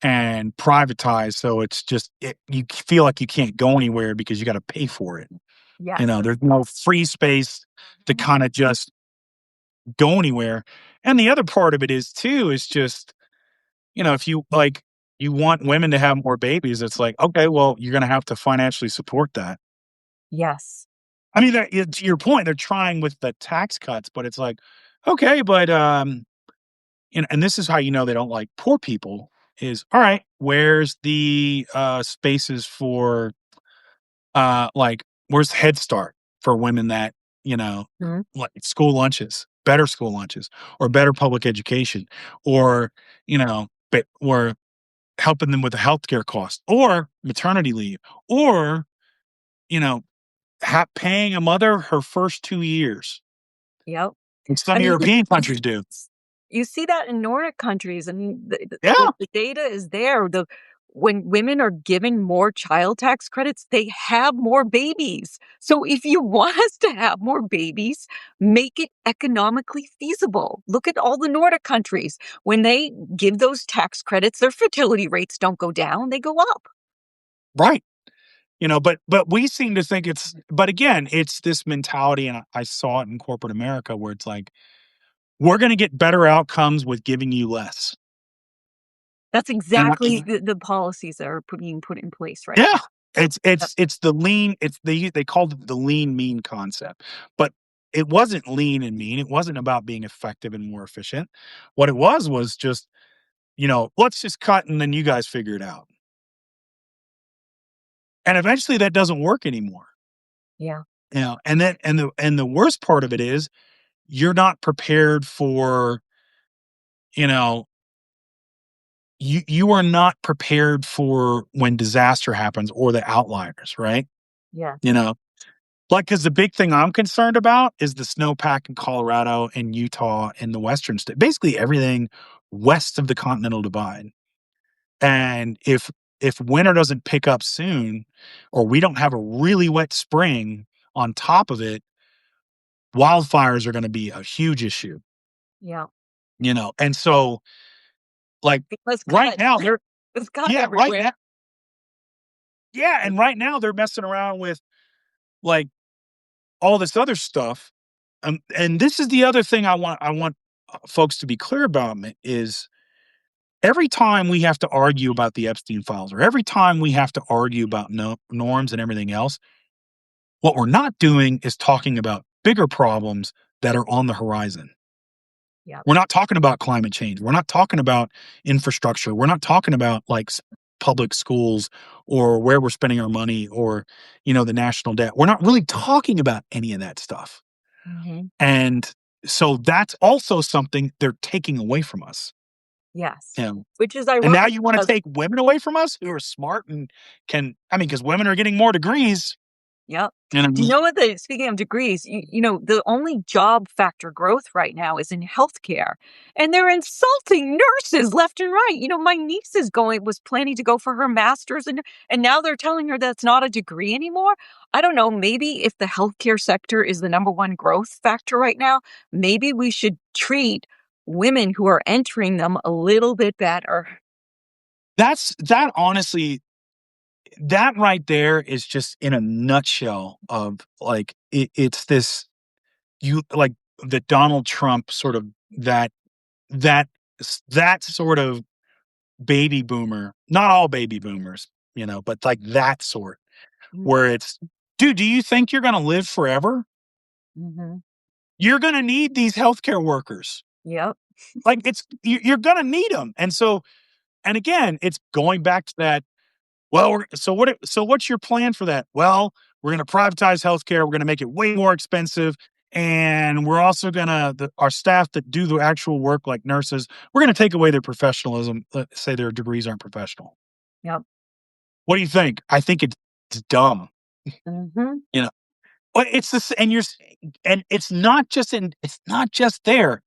and privatize. So it's just you feel like you can't go anywhere because you got to pay for it. Yes. There's no free space to Mhm. kind of just go anywhere. And the other part of it is too is just if you like you want women to have more babies, it's like okay, well you're going to have to financially support that. Yes. I mean, to your point, they're trying with the tax cuts, but it's like, okay, but and this is how they don't like poor people is all right. Where's the spaces for like where's Head Start for women that you know Mhm. like school lunches, better school lunches, or better public education, or but or helping them with the healthcare cost, or maternity leave, or you know paying a mother her first 2 years. Yep. And I some mean, European countries do. you see that in Nordic countries, and Yeah, the data is there. When women are given more child tax credits, they have more babies. So if you want us to have more babies, make it economically feasible. Look at all the Nordic countries. When they give those tax credits, their fertility rates don't go down, they go up. right. But we seem to think but again, it's this mentality, and I saw it in corporate America where it's like, we're going to get better outcomes with giving you less. That's And exactly the policies that are being put in place right yeah, now. it's Yep. it's it's the lean. They called it the lean mean concept, but it wasn't lean and mean. It wasn't about being effective and more efficient. What it was just let's just cut and then you guys figure it out. And eventually that doesn't work anymore. Yeah. And then and the worst part of it is you're not prepared for you know you are not prepared for when disaster happens or the outliers, right? Yeah. You know, like, because the big thing I'm concerned about is the snowpack in Colorado and Utah and the western state, basically everything west of the Continental Divide. And if winter doesn't pick up soon, or we don't have a really wet spring on top of it, wildfires are going to be a huge issue. Yeah. And so like It was right cut. now they're It was cut yeah right everywhere. now yeah and right now they're messing around with like all this other stuff. And this is the other thing I want folks to be clear about is every time we have to argue about the Epstein files, or every time we have to argue about norms and everything else, what we're not doing is talking about bigger problems that are on the horizon. Yep. We're not talking about climate change. We're not talking about infrastructure. We're not talking about like public schools or where we're spending our money or, the national debt. We're not really talking about any of that stuff. Mhm. And so that's also something they're taking away from us. Yes. You know, Which is and now ironic you want to because take women away from us who are smart and because women are getting more degrees. yep. You know, Do you know what the speaking of degrees, the only job factor growth right now is in healthcare, and they're insulting nurses left and right. My niece was planning to go for her master's, and now they're telling her that's not a degree anymore. I don't know, maybe if the healthcare sector is the number one growth factor right now, maybe we should treat women who are entering them a little bit better. that honestly, that right there is just in a nutshell of like it's this you like the Donald Trump sort of that that sort of baby boomer, not all baby boomers, but like that sort where it's, dude, do you think you're going to live forever? Mhm. You're going to need these healthcare workers. Yep. Like you're going to need them. And so, and again, it's going back to that. Well, so what's your plan for that? Well, we're going to privatize healthcare. We're going to make it way more expensive. And we're also going to, our staff that do the actual work, like nurses, we're going to take away their professionalism. Let's say their degrees aren't professional. Yep. What do you think? I think it's dumb. Mhm. You know, but it's this, and it's not just there.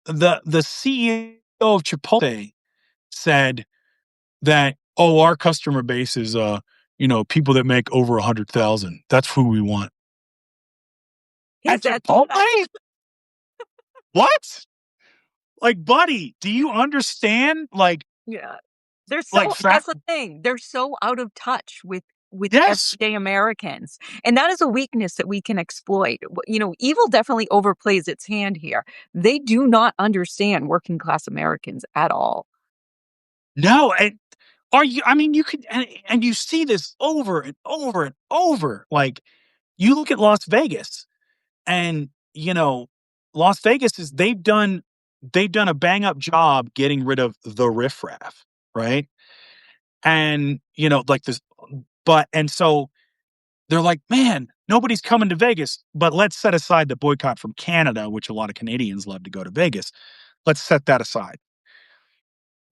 The CEO of Chipotle said that, oh, our customer base is people that make over 100,000. That's who we want Is at that Chipotle. What? Like, buddy, do you understand? yeah. Like, That's the thing. They're so out of touch with yes, everyday Americans. And that is a weakness that we can exploit. Evil definitely overplays its hand here. They do not understand working class Americans at all. no, and are you? I mean, you could, and you see this over and over and over. Like, you look at Las Vegas, and Las Vegas is they've done a bang up job getting rid of the riffraff, right? And like this, and so they're like, man, nobody's coming to Vegas, but let's set aside the boycott from Canada, which a lot of Canadians love to go to Vegas. Let's set that aside.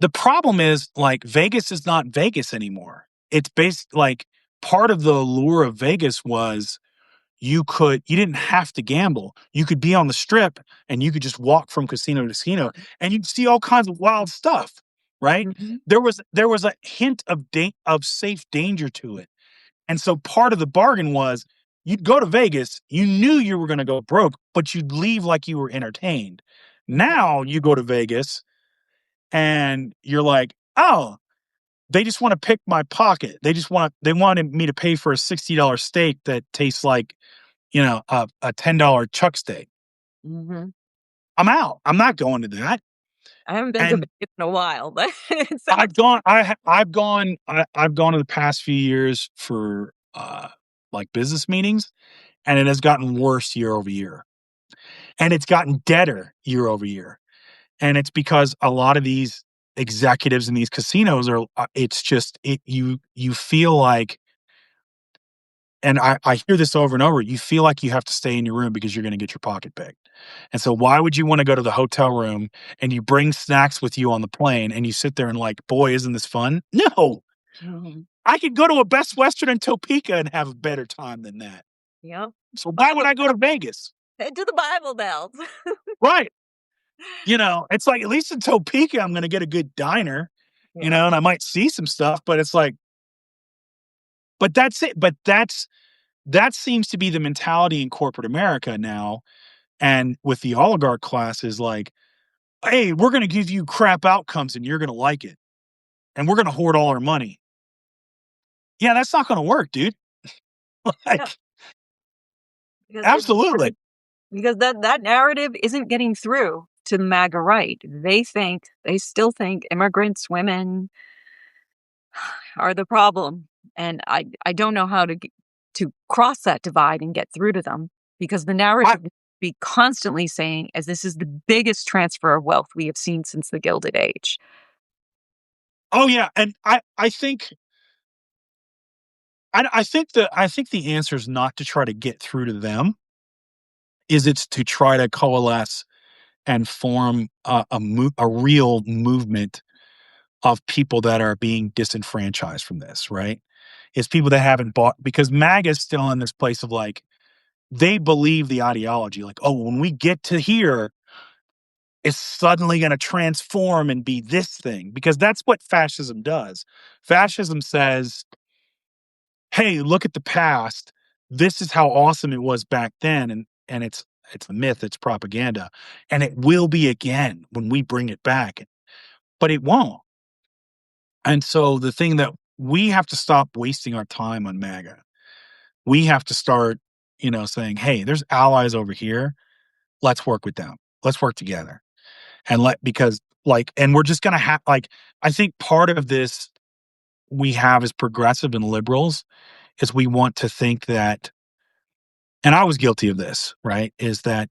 The problem is, like, Vegas is not Vegas anymore. It's based like part of the allure of Vegas was you didn't have to gamble. You could be on the strip and you could just walk from casino to casino and you'd see all kinds of wild stuff, right? Mhm. There was a hint of safe danger to it. And so part of the bargain was you'd go to Vegas, you knew you were going to go broke, but you'd leave like you were entertained. Mhm. Now you go to Vegas and you're like, "Oh, they just want to pick my pocket. They wanted me to pay for a $60 steak that tastes like, a $10 chuck steak. Mhm. I'm out. I'm not going to that." I haven't been to And Vegas in a while, but it I've sounds gone I've gone in the past few years for, like, business meetings, and it has gotten worse year over year. And it's gotten deader year over year. And it's because a lot of these executives in these casinos are, it's just you feel like, and I hear this over and over, you feel like you have to stay in your room because you're gonna get your pocket picked. And so why would you wanna go to the hotel room and you bring snacks with you on the plane and you sit there and like, "Boy, isn't this fun?" No. mhm. I could go to a Best Western in Topeka and have a better time than that. Yep. So why would I go to Vegas? Head to the Bible Belt. Right. It's like, at least in Topeka, I'm gonna get a good diner, Yeah. and I might see some stuff, but it's like, but that's it. But that seems to be the mentality in corporate America now. And with the oligarch class is like, hey, we're gonna give you crap outcomes and you're gonna like it. And we're gonna hoard all our money. Yeah, that's not gonna work, dude. Yeah. Like, Because it absolutely. because that narrative isn't getting through to the MAGA right. They still think immigrants, women are the problem, and I don't know how to cross that divide and get through to them because the I narrative be constantly saying, as this is the biggest transfer of wealth we have seen since the Gilded Age. Oh yeah, and I think the answer is not to try to get through to them. It's to try to coalesce and form a real movement of people that are being disenfranchised from this, right? It's people that haven't bought, because MAGA is still in this place of like, they believe the ideology, like, oh, when we get to here, it's suddenly going to transform and be this thing, because that's what fascism does. Fascism says, hey, look at the past. This is how awesome it was back then, and it's a myth, it's propaganda, and it will be again when we bring it back, but it won't. And so the thing that we have to stop wasting our time on MAGA. We have to start, saying, "Hey, there's allies over here. Let's work with them. Let's work together." And because and we're just gonna have I think part of this we have as progressive and liberals is we want to think that, and I was guilty of this, right? Is that,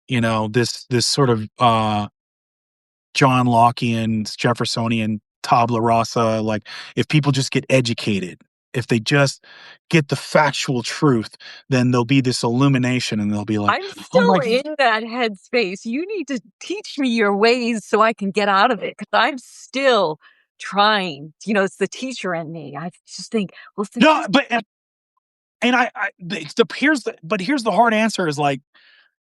this sort of John Lockean, Jeffersonian tabula rasa, like, if people just get educated, if they just get the factual truth, then there'll be this illumination and they'll be like, I'm oh still my, in that headspace. You need to teach me your ways so I can get out of it because I'm still trying. It's the teacher in me. I just think, well, since no, this, and here's the hard answer is like,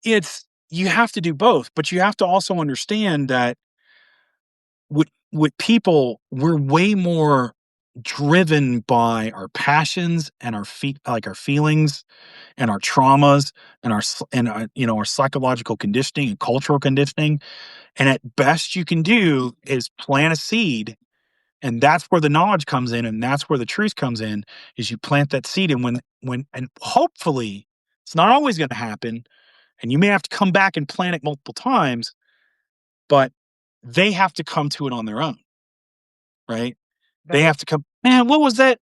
you have to do both, but you have to also understand that with people, we're way more driven by our passions and our feelings and our traumas and our psychological conditioning and cultural conditioning. And at best you can do is plant a seed, and that's where the knowledge comes in, and that's where the truth comes in, is you plant that seed. And and hopefully it's not always going to happen, and you may have to come back and plant it multiple times, but they have to come to it on their own, right? They right, have to come, man, what was that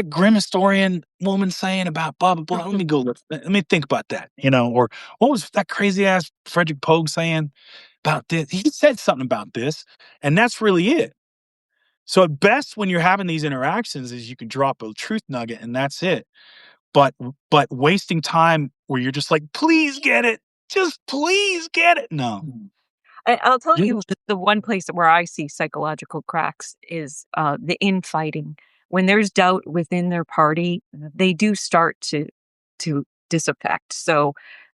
grim historian woman saying about blah blah blah? Let me go let me think about that, or what was that crazy ass Frederic Poag saying about this? He said something about this, and that's really it. So at best, when you're having these interactions, is you can drop a truth nugget and that's it. But wasting time where you're just like, please get it, just please get it. No. I'll tell You- you the one place where I see psychological cracks is the infighting. When there's doubt within their party, they do start to disaffect. So,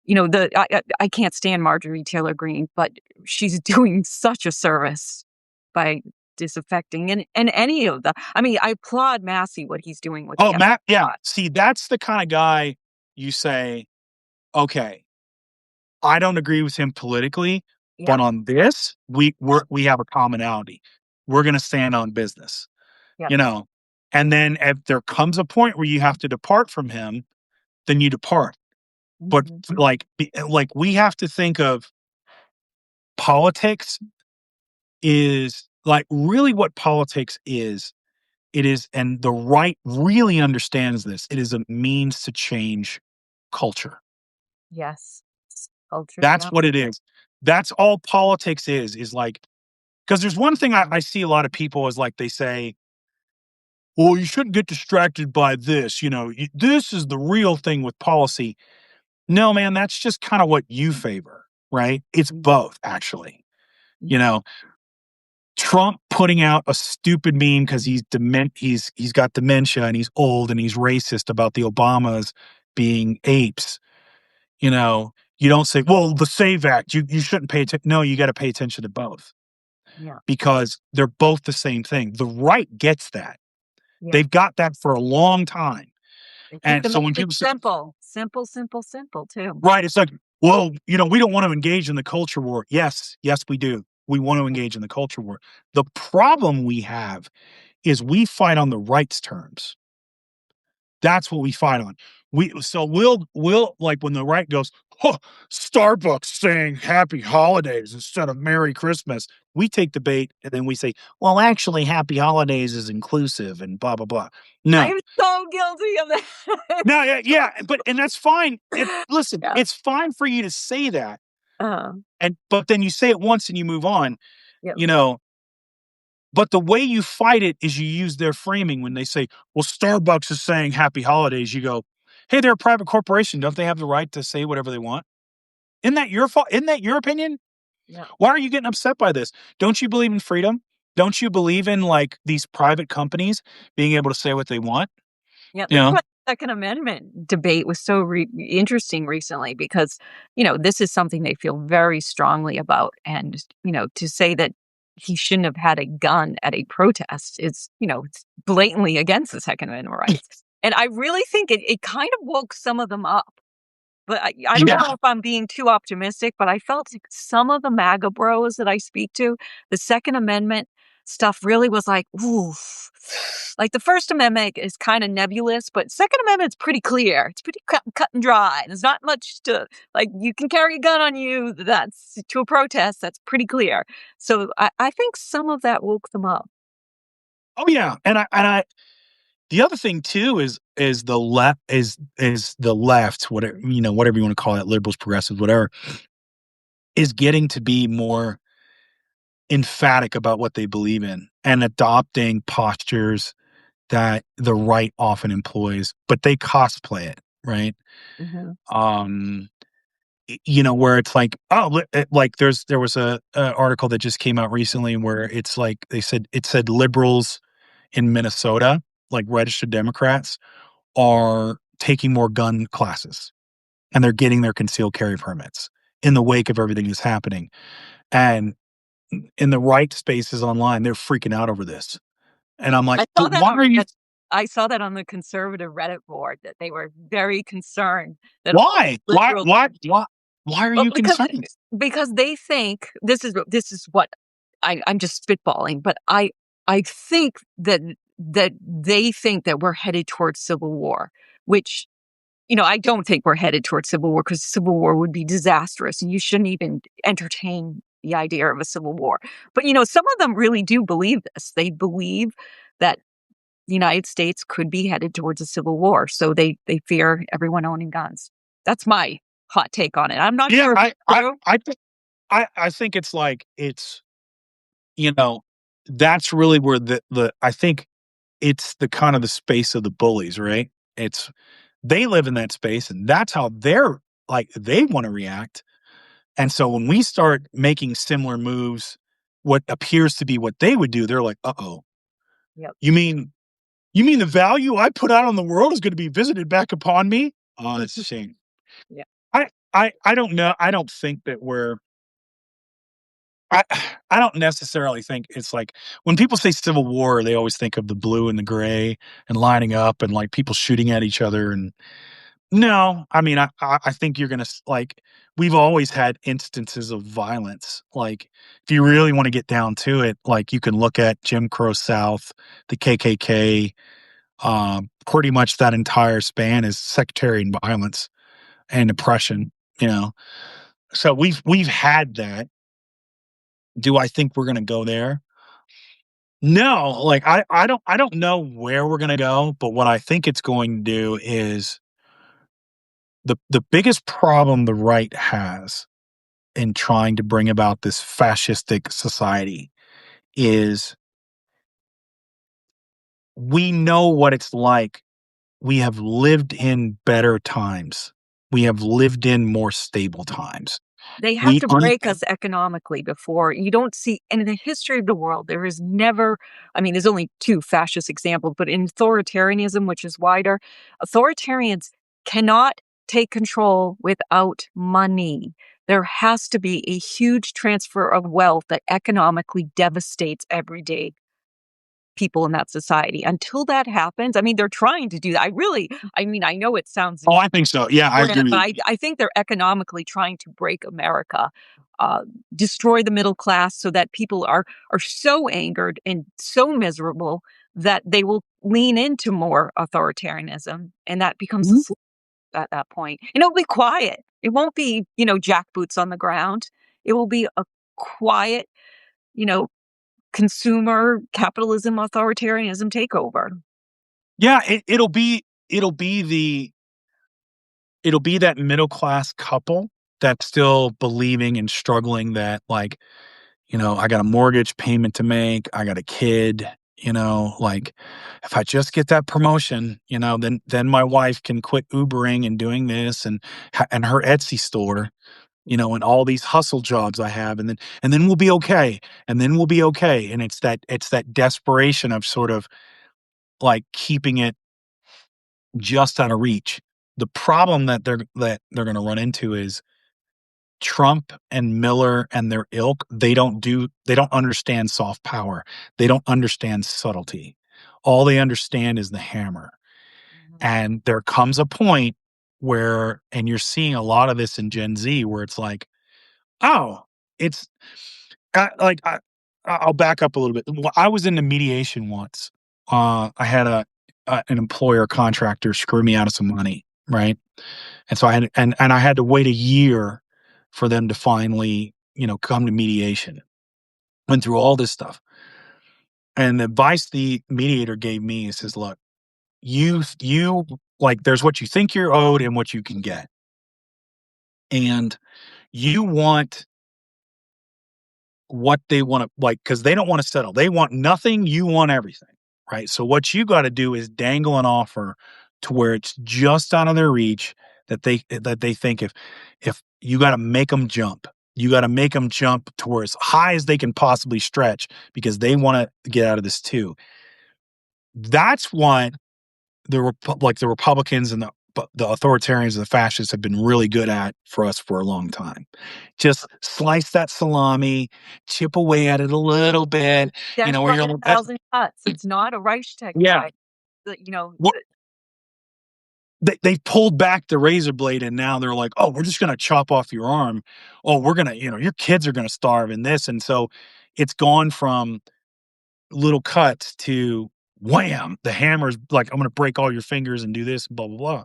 I can't stand Marjorie Taylor Greene, but she's doing such a service by disaffecting and any of the. I mean, I applaud Massey what he's doing with Oh, the Matt, yeah. FDR. See, that's the kind of guy you say, okay, I don't agree with him politically, Yeah, but on this, we have a commonality. We're gonna stand on business, yeah, you know. And then if there comes a point where you have to depart from him, then you depart. But mhm, like we have to think of politics is like really what politics is. It is, and the right really understands this. It is a means to change culture. yes, culture, That's yeah, what it is. That's all politics is like, because there's one thing I see a lot of people is like they say, well, you shouldn't get distracted by this. This is the real thing with policy. No, man, that's just kind of what you favor, right? It's mm, both, actually. mm, You know, Trump putting out a stupid meme because he's got dementia and he's old and he's racist about the Obamas being apes. You don't say, well, the Save Act, you shouldn't pay attention. No, you got to pay attention to both yeah, because they're both the same thing. The right gets that. yeah. They've got that for a long time. They keep And the so when message people say, simple. Simple, simple, simple too. right, it's like, well, we don't want to engage in the culture war. Yes, yes, we do. We want to engage in the culture war. The problem we have is we fight on the rights terms. That's what we fight on. We'll like when the right goes, "Oh, Starbucks saying happy holidays instead of Merry Christmas." We take the bait and then we say, "Well, actually, happy holidays is inclusive and blah, blah, blah." No. I'm so guilty of that. No, yeah, yeah, but and that's fine. Listen, Yeah. it's fine for you to say that, Uh, and but then you say it once and you move on, yep. you know, but the way you fight it is you use their framing when they say, "Well, Starbucks is saying happy holidays." You go, "Hey, they're a private corporation. Don't they have the right to say whatever they want? Isn't that your fault? Isn't that your opinion? Yep. Why are you getting upset by this? Don't you believe in freedom? Don't you believe in like these private companies being able to say what they want?" Yeah, You that's know? why the Second Amendment debate was so interesting recently because, this is something they feel very strongly about. And, to say that he shouldn't have had a gun at a protest is, it's blatantly against the Second Amendment rights. And I really think it kind of woke some of them up. But I don't Yeah. know if I'm being too optimistic, but I felt like some of the MAGA bros that I speak to, the Second Amendment stuff really was like, ooh. Like the First Amendment is kind of nebulous, but Second Amendment's pretty clear. It's pretty cut and dry. There's not much to like. You can carry a gun on you. That's to a protest. That's pretty clear. So I think some of that woke them up. Oh yeah. And I the other thing too is the left is the left, whatever whatever you want to call it, liberals, progressives, whatever, is getting to be more emphatic about what they believe in and adopting postures that the right often employs, but they cosplay it, right? Hmm. Um, where it's like, oh, like there was a article that just came out recently where it's like it said liberals in Minnesota, like registered Democrats, are taking more gun classes and they're getting their concealed carry permits in the wake of everything that's happening. And in the right spaces online, they're freaking out over this. And I'm like, I saw but that why on are you? that I saw that on the conservative Reddit board that they were very concerned that all Why? these liberals. Why are Well, you concerned? because they think this is what I'm just spitballing, but I think that they think that we're headed towards civil war, which I don't think we're headed towards civil war because civil war would be disastrous, and you shouldn't even entertain the idea of a civil war. But some of them really do believe this. They believe that the United States could be headed towards a civil war, so they fear everyone owning guns. That's my hot take on it. I'm not Yeah, sure if I it's I true. I think I think it's like you know, that's really where the I think it's the kind of the space of the bullies, right? It's they live in that space and that's how they're like they want to react. And so when we start making similar moves, what appears to be what they would do, they're like, "Uh-oh. Yep. You mean you mean the value I put out on the world is going to be visited back upon me?" Oh, that's a shame. Yeah. I don't know. I don't think that I I don't necessarily think it's like when people say Civil War, they always think of the blue and the gray and lining up and like people shooting at each other. And no, I mean, I think you're gonna like we've always had instances of violence. Like if you really want to get down to it, like you can look at Jim Crow South, the KKK. Pretty much that entire span is sectarian violence and oppression. You know, so we've had that. Do I think we're gonna go there? No, like I don't know where we're gonna go, but what I think it's going to do is the biggest problem the right has in trying to bring about this fascistic society is we know what it's like. We have lived in better times. We have lived in more stable times. They have We to un break us economically before you don't see and in the history of the world, there is never I mean, there's only 2 fascist examples, but in authoritarianism, which is wider, authoritarians cannot take control without money. There has to be a huge transfer of wealth that economically devastates everyday people in that society. Until that happens, I mean, they're trying to do that. I mean, I know it sounds Oh, I think so. Yeah, I agree grand, with but you. I think they're economically trying to break America, uh, destroy the middle class so that people are so angered and so miserable that they will lean into more authoritarianism, and that becomes a Mhm. slippery at that point. And it'll be quiet. It won't be, jackboots on the ground. It will be a quiet, you know, consumer capitalism, authoritarianism takeover. Yeah, it'll be that middle class couple that's still believing and struggling that, like, I got a mortgage payment to make, I got a kid, like, if I just get that promotion, then my wife can quit Ubering and doing this and her Etsy store, and all these hustle jobs I have, and then we'll be okay, and then we'll be okay. And it's that desperation of sort of like keeping it just out of reach. The problem that they're going to run into is Trump and Miller and their ilk. They don't understand soft power. They don't understand subtlety. All they understand is the hammer. Mhm. And there comes a point where, and you're seeing a lot of this in Gen Z, where it's like, oh, it's like I'll back up a little bit. I was into mediation once. I had an employer contractor screw me out of some money, right? And so I had to wait a year for them to finally, come to mediation. Went through all this stuff. And the advice the mediator gave me is, look, you like, there's what you think you're owed and what you can get. And you want what they want to, like, because they don't want to settle. They want nothing, you want everything. Right. So what you got to do is dangle an offer to where it's just out of their reach, that they think, if you got to make them jump. You got to make them jump to where as high as they can possibly stretch, because they want to get out of this too. That's what the Republicans and the authoritarians and the fascists have been really good at for us for a long time. Just slice that salami, chip away at it a little bit, Death where by you're a like, thousand cuts. It's not a Reichstag yeah. knife. The- You know, What they pulled back the razor blade, and now they're like, oh, we're just gonna chop off your arm. Oh, we're gonna, your kids are gonna starve in this. And so it's gone from little cuts to wham, the hammer's like, I'm gonna break all your fingers and do this, blah, blah, blah.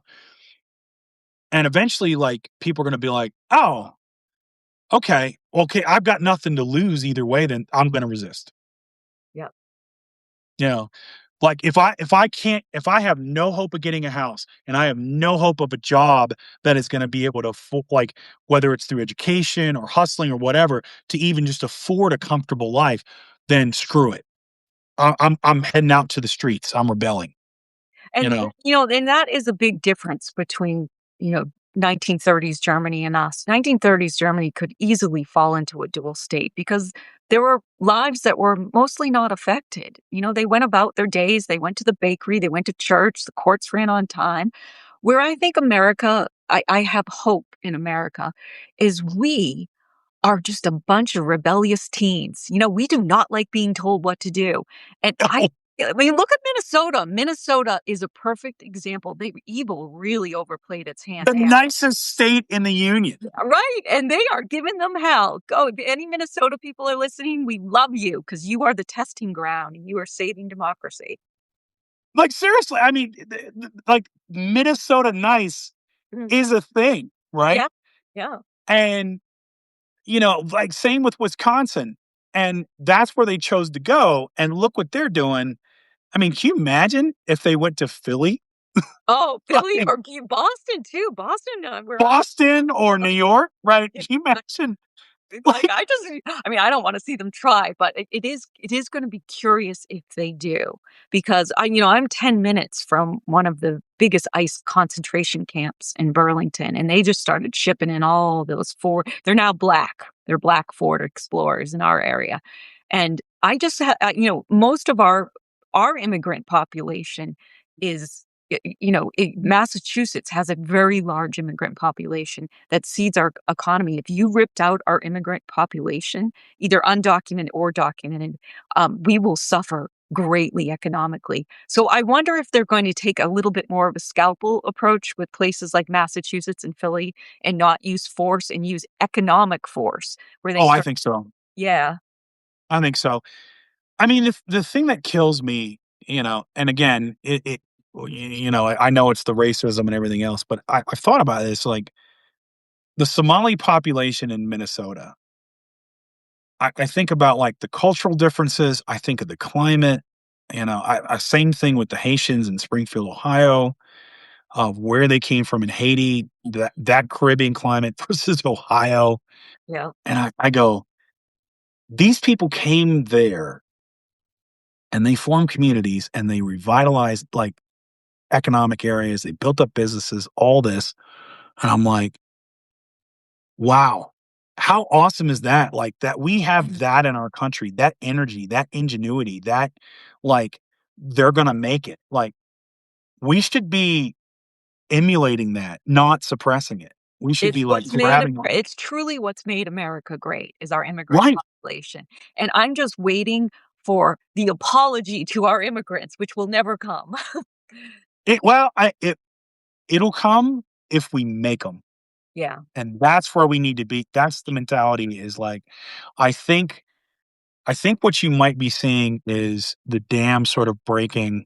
And eventually, like, people are gonna be like, oh, okay, I've got nothing to lose either way, then I'm gonna resist. yeah. You know, like, if I have no hope of getting a house and I have no hope of a job that is gonna be able to like, whether it's through education or hustling or whatever, to even just afford a comfortable life, then screw it. I'm heading out to the streets. I'm rebelling, you And, know? and that is a big difference between, you know, 1930s Germany and us. 1930s Germany could easily fall into a dual state because there were lives that were mostly not affected. They went about their days, they went to the bakery, they went to church, the courts ran on time. Where I think America, I have hope in America, is we are just a bunch of rebellious teens. We do not like being told what to do. And I mean, look at Minnesota. Minnesota is a perfect example. Evil really overplayed its hand The there. nicest state in the union. Right. And they are giving them hell. Go. If any Minnesota people are listening, we love you because you are the testing ground and you are saving democracy. Like, seriously, I mean, like, Minnesota nice Mm. is a thing, right? Yeah. Yeah. And, like, same with Wisconsin. And that's where they chose to go. And look what they're doing. I mean, can you imagine if they went to Philly? Oh, Philly Fucking or Boston too. Boston, where I Boston or New York, right? yeah, Can you imagine? it's like, Like, I mean, I don't wanna see them try, but it is gonna be curious if they do, because I'm 10 minutes from one of the biggest ICE concentration camps in Burlington, and they just started shipping in all those they're now black. They're black Ford Explorers in our area, and I just most of our immigrant population is Massachusetts has a very large immigrant population that seeds our economy. If you ripped out our immigrant population, either undocumented or documented, we will suffer greatly economically. So I wonder if they're going to take a little bit more of a scalpel approach with places like Massachusetts and Philly and not use force and use economic force where they oh, I start. think so. Yeah. I think so. I mean, the thing that kills me, and again, I know it's the racism and everything else, but I've thought about this, like, the Somali population in Minnesota. I think about, like, the cultural differences, I think of the climate, same thing with the Haitians in Springfield, Ohio, of where they came from in Haiti, that Caribbean climate versus Ohio, Yeah. and I go, "These people came there, and they formed communities, and they revitalized, like, economic areas, they built up businesses, all this," and I'm like, "Wow. How awesome is that?" Like, that we have that in our country, that energy, that ingenuity, that, like, they're gonna make it. Like, we should be emulating that, not suppressing it. We should be like grabbing on. It's truly what's made America great is our immigrant Right. population, and I'm just waiting for the apology to our immigrants, which will never come. It well, it'll come if we make them, Yeah. and that's where we need to be. That's the mentality is like, I think I think what you might be seeing is the dam sort of breaking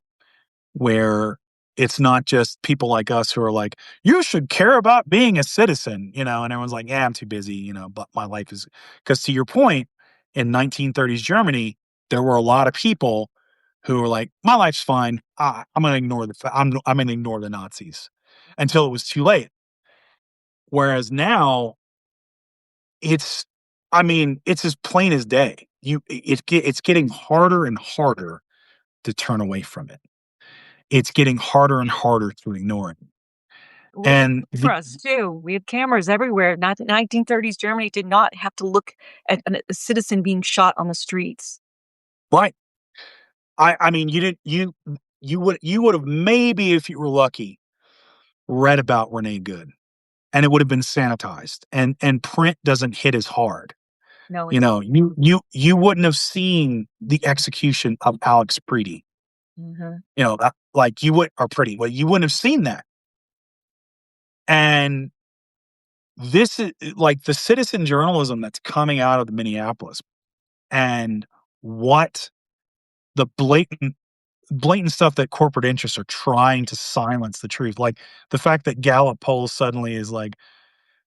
where it's not just people like us who are like, "You should care about being a citizen," and everyone's like, "Yeah, I'm too busy," but my life is, because to your point, in 1930s Germany, there were a lot of people who were like, "My life's fine. I'm gonna ignore I'm gonna ignore the Nazis," until it was too late. Whereas now, it's I mean, it's as plain as day. It's getting harder and harder to turn away from it. It's getting harder and harder to ignore it. Well, the And the cameras too. We had cameras everywhere. Not 1930s Germany did not have to look at a citizen being shot on the streets. right. I mean, you didn't you would have maybe, if you were lucky, read about Renee Good, and it would have been sanitized, and print doesn't hit as hard. No, it You wouldn't have seen the execution of Alex Preety. mhm. That, like, you would or Pretty, well, you wouldn't have seen that. And this is like the citizen journalism that's coming out of the Minneapolis, and what the blatant stuff that corporate interests are trying to silence the truth. Like the fact that Gallup polls suddenly is like,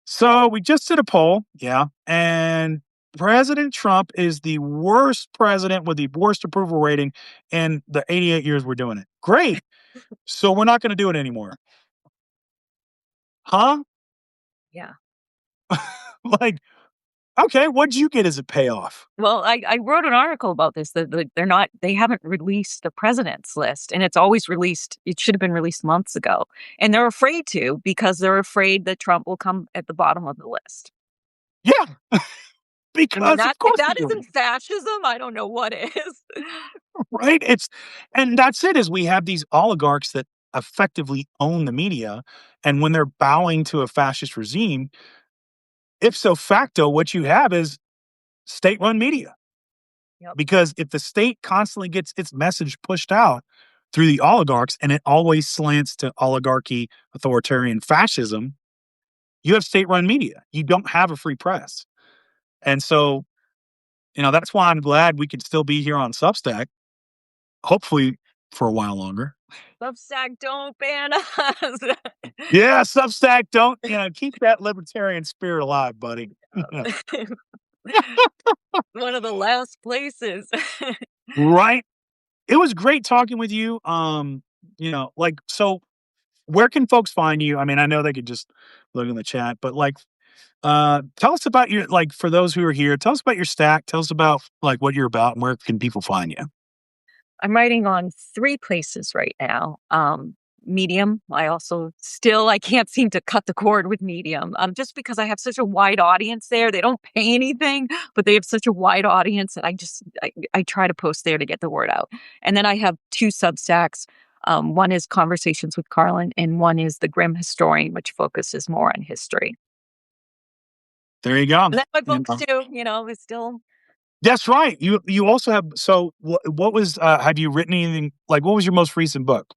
so we just did a poll, yeah, and President Trump is the worst president with the worst approval rating in the 88 years we're doing it. Great. So we're not going to do it anymore. Huh? Yeah. Like, okay, what'd you get as a payoff? Well, I wrote an article about this, that they haven't released the president's list, and it's always released it should have been released months ago, and they're afraid to because they're afraid that Trump will come at the bottom of the list. Yeah, I mean, because that of if course they that do. isn't fascism, I don't know what is. Right? And that's it, is we have these oligarchs that effectively own the media, and when they're bowing to a fascist regime, ipso facto, what you have is state-run media. Yep, Because if the state constantly gets its message pushed out through the oligarchs and it always slants to oligarchy, authoritarian fascism, you have state-run media. You don't have a free press. And so, that's why I'm glad we could still be here on Substack, hopefully for a while longer. Substack, don't ban us. Yeah, Substack, don't, keep that libertarian spirit alive, buddy. One of the last places. Right? It was great talking with you. Like, so where can folks find you? I mean, I know they could just look in the chat, but like, tell us about your, like, for those who are here, tell us about your stack. Tell us about like what you're about and where can people find you? I'm writing on 3 places right now. Medium, I can't seem to cut the cord with Medium, just because I have such a wide audience there. They don't pay anything, but they have such a wide audience, and I try to post there to get the word out. And then I have 2 Substacks. One is Conversations with Carlyn, and one is The Grim Historian, which focuses more on history. There you go. And then my You books know, too, is still that's right. You also have, so what was, have you written anything, like what was your most recent book?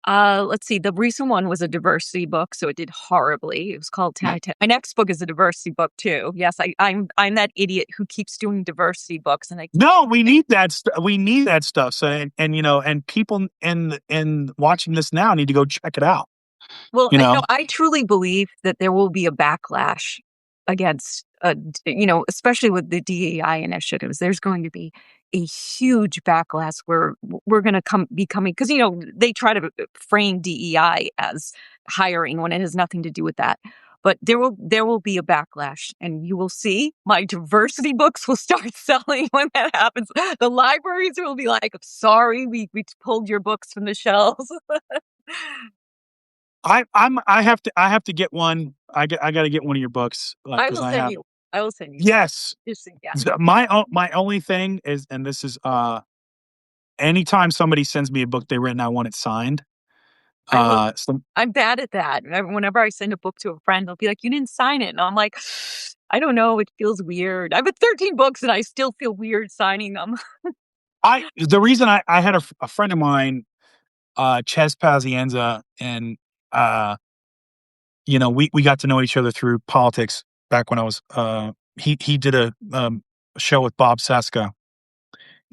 Let's see. The recent one was a diversity book, so it did horribly. It was called 10 out of 10. My next book is a diversity book too. Yes, I'm that idiot who keeps doing diversity books, and I keep No, we need that. We need that stuff. So, and you know, and people in watching this now need to go check it out. well, You know, I truly believe that there will be a backlash against, especially with the DEI initiatives. There's going to be a huge backlash where we're going to be coming because they try to frame DEI as hiring when it has nothing to do with that. But there will be a backlash, and you will see my diversity books will start selling when that happens. The libraries will be like, "Sorry, we pulled your books from the shelves." I have to get one. I got to get one of your books I because will I send have. you. I will send you some. Yes, Just yeah. my only thing is, and this is anytime somebody sends me a book they written, I want it signed. I will. So I'm bad at that. Whenever I send a book to a friend, they'll be like, "You didn't sign it," and I'm like, "I don't know. It feels weird." I've 13 books, and I still feel weird signing them. the reason I had a friend of mine, Ches Pazienza, and uh, you know, we got to know each other through politics back when I was he did a show with Bob Seska,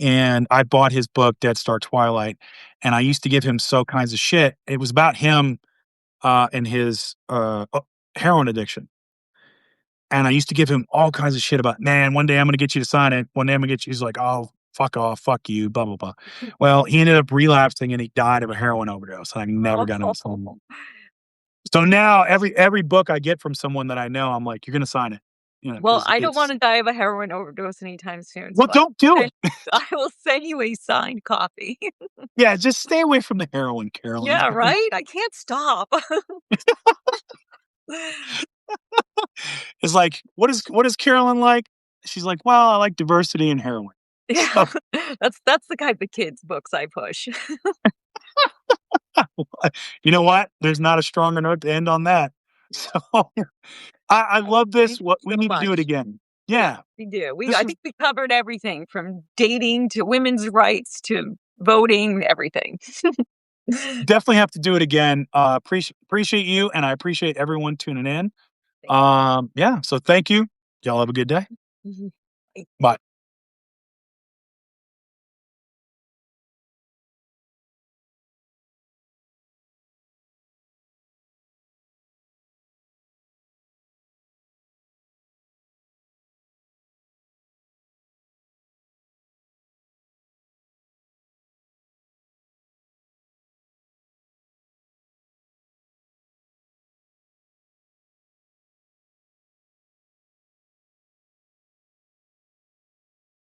and I bought his book Dead Star Twilight, and I used to give him so kinds of shit. It was about him and his heroin addiction. And I used to give him all kinds of shit about, man, one day I'm going to get you to sign it. One day I'm going to get you. He's like, oh, fuck off. Fuck you. Blah, blah, blah. Well, he ended up relapsing and he died of a heroin overdose. And I never got him to sign one. So now every book I get from someone that I know, I'm like, you're going to sign it. You know, Well, because I don't it's, wanna die of a heroin overdose anytime soon, well, so don't do it. I will send you a signed copy. Yeah, just stay away from the heroin, Carolyn. Yeah, right? I can't stop. It's like, what is Carolyn like? She's like, well, I like diversity and heroin. Yeah. So That's the type of kids' books I push. you know what? There's not a stronger note to end on that. So I love Thank this. you What we so need to do it much. again. Yeah, Yeah. we do. This I was think we covered everything from dating to women's rights to voting, everything. definitely have to do it again. Appreciate you and I appreciate everyone tuning in. Thank Yeah. So thank you. Y'all have a good day. you. Bye.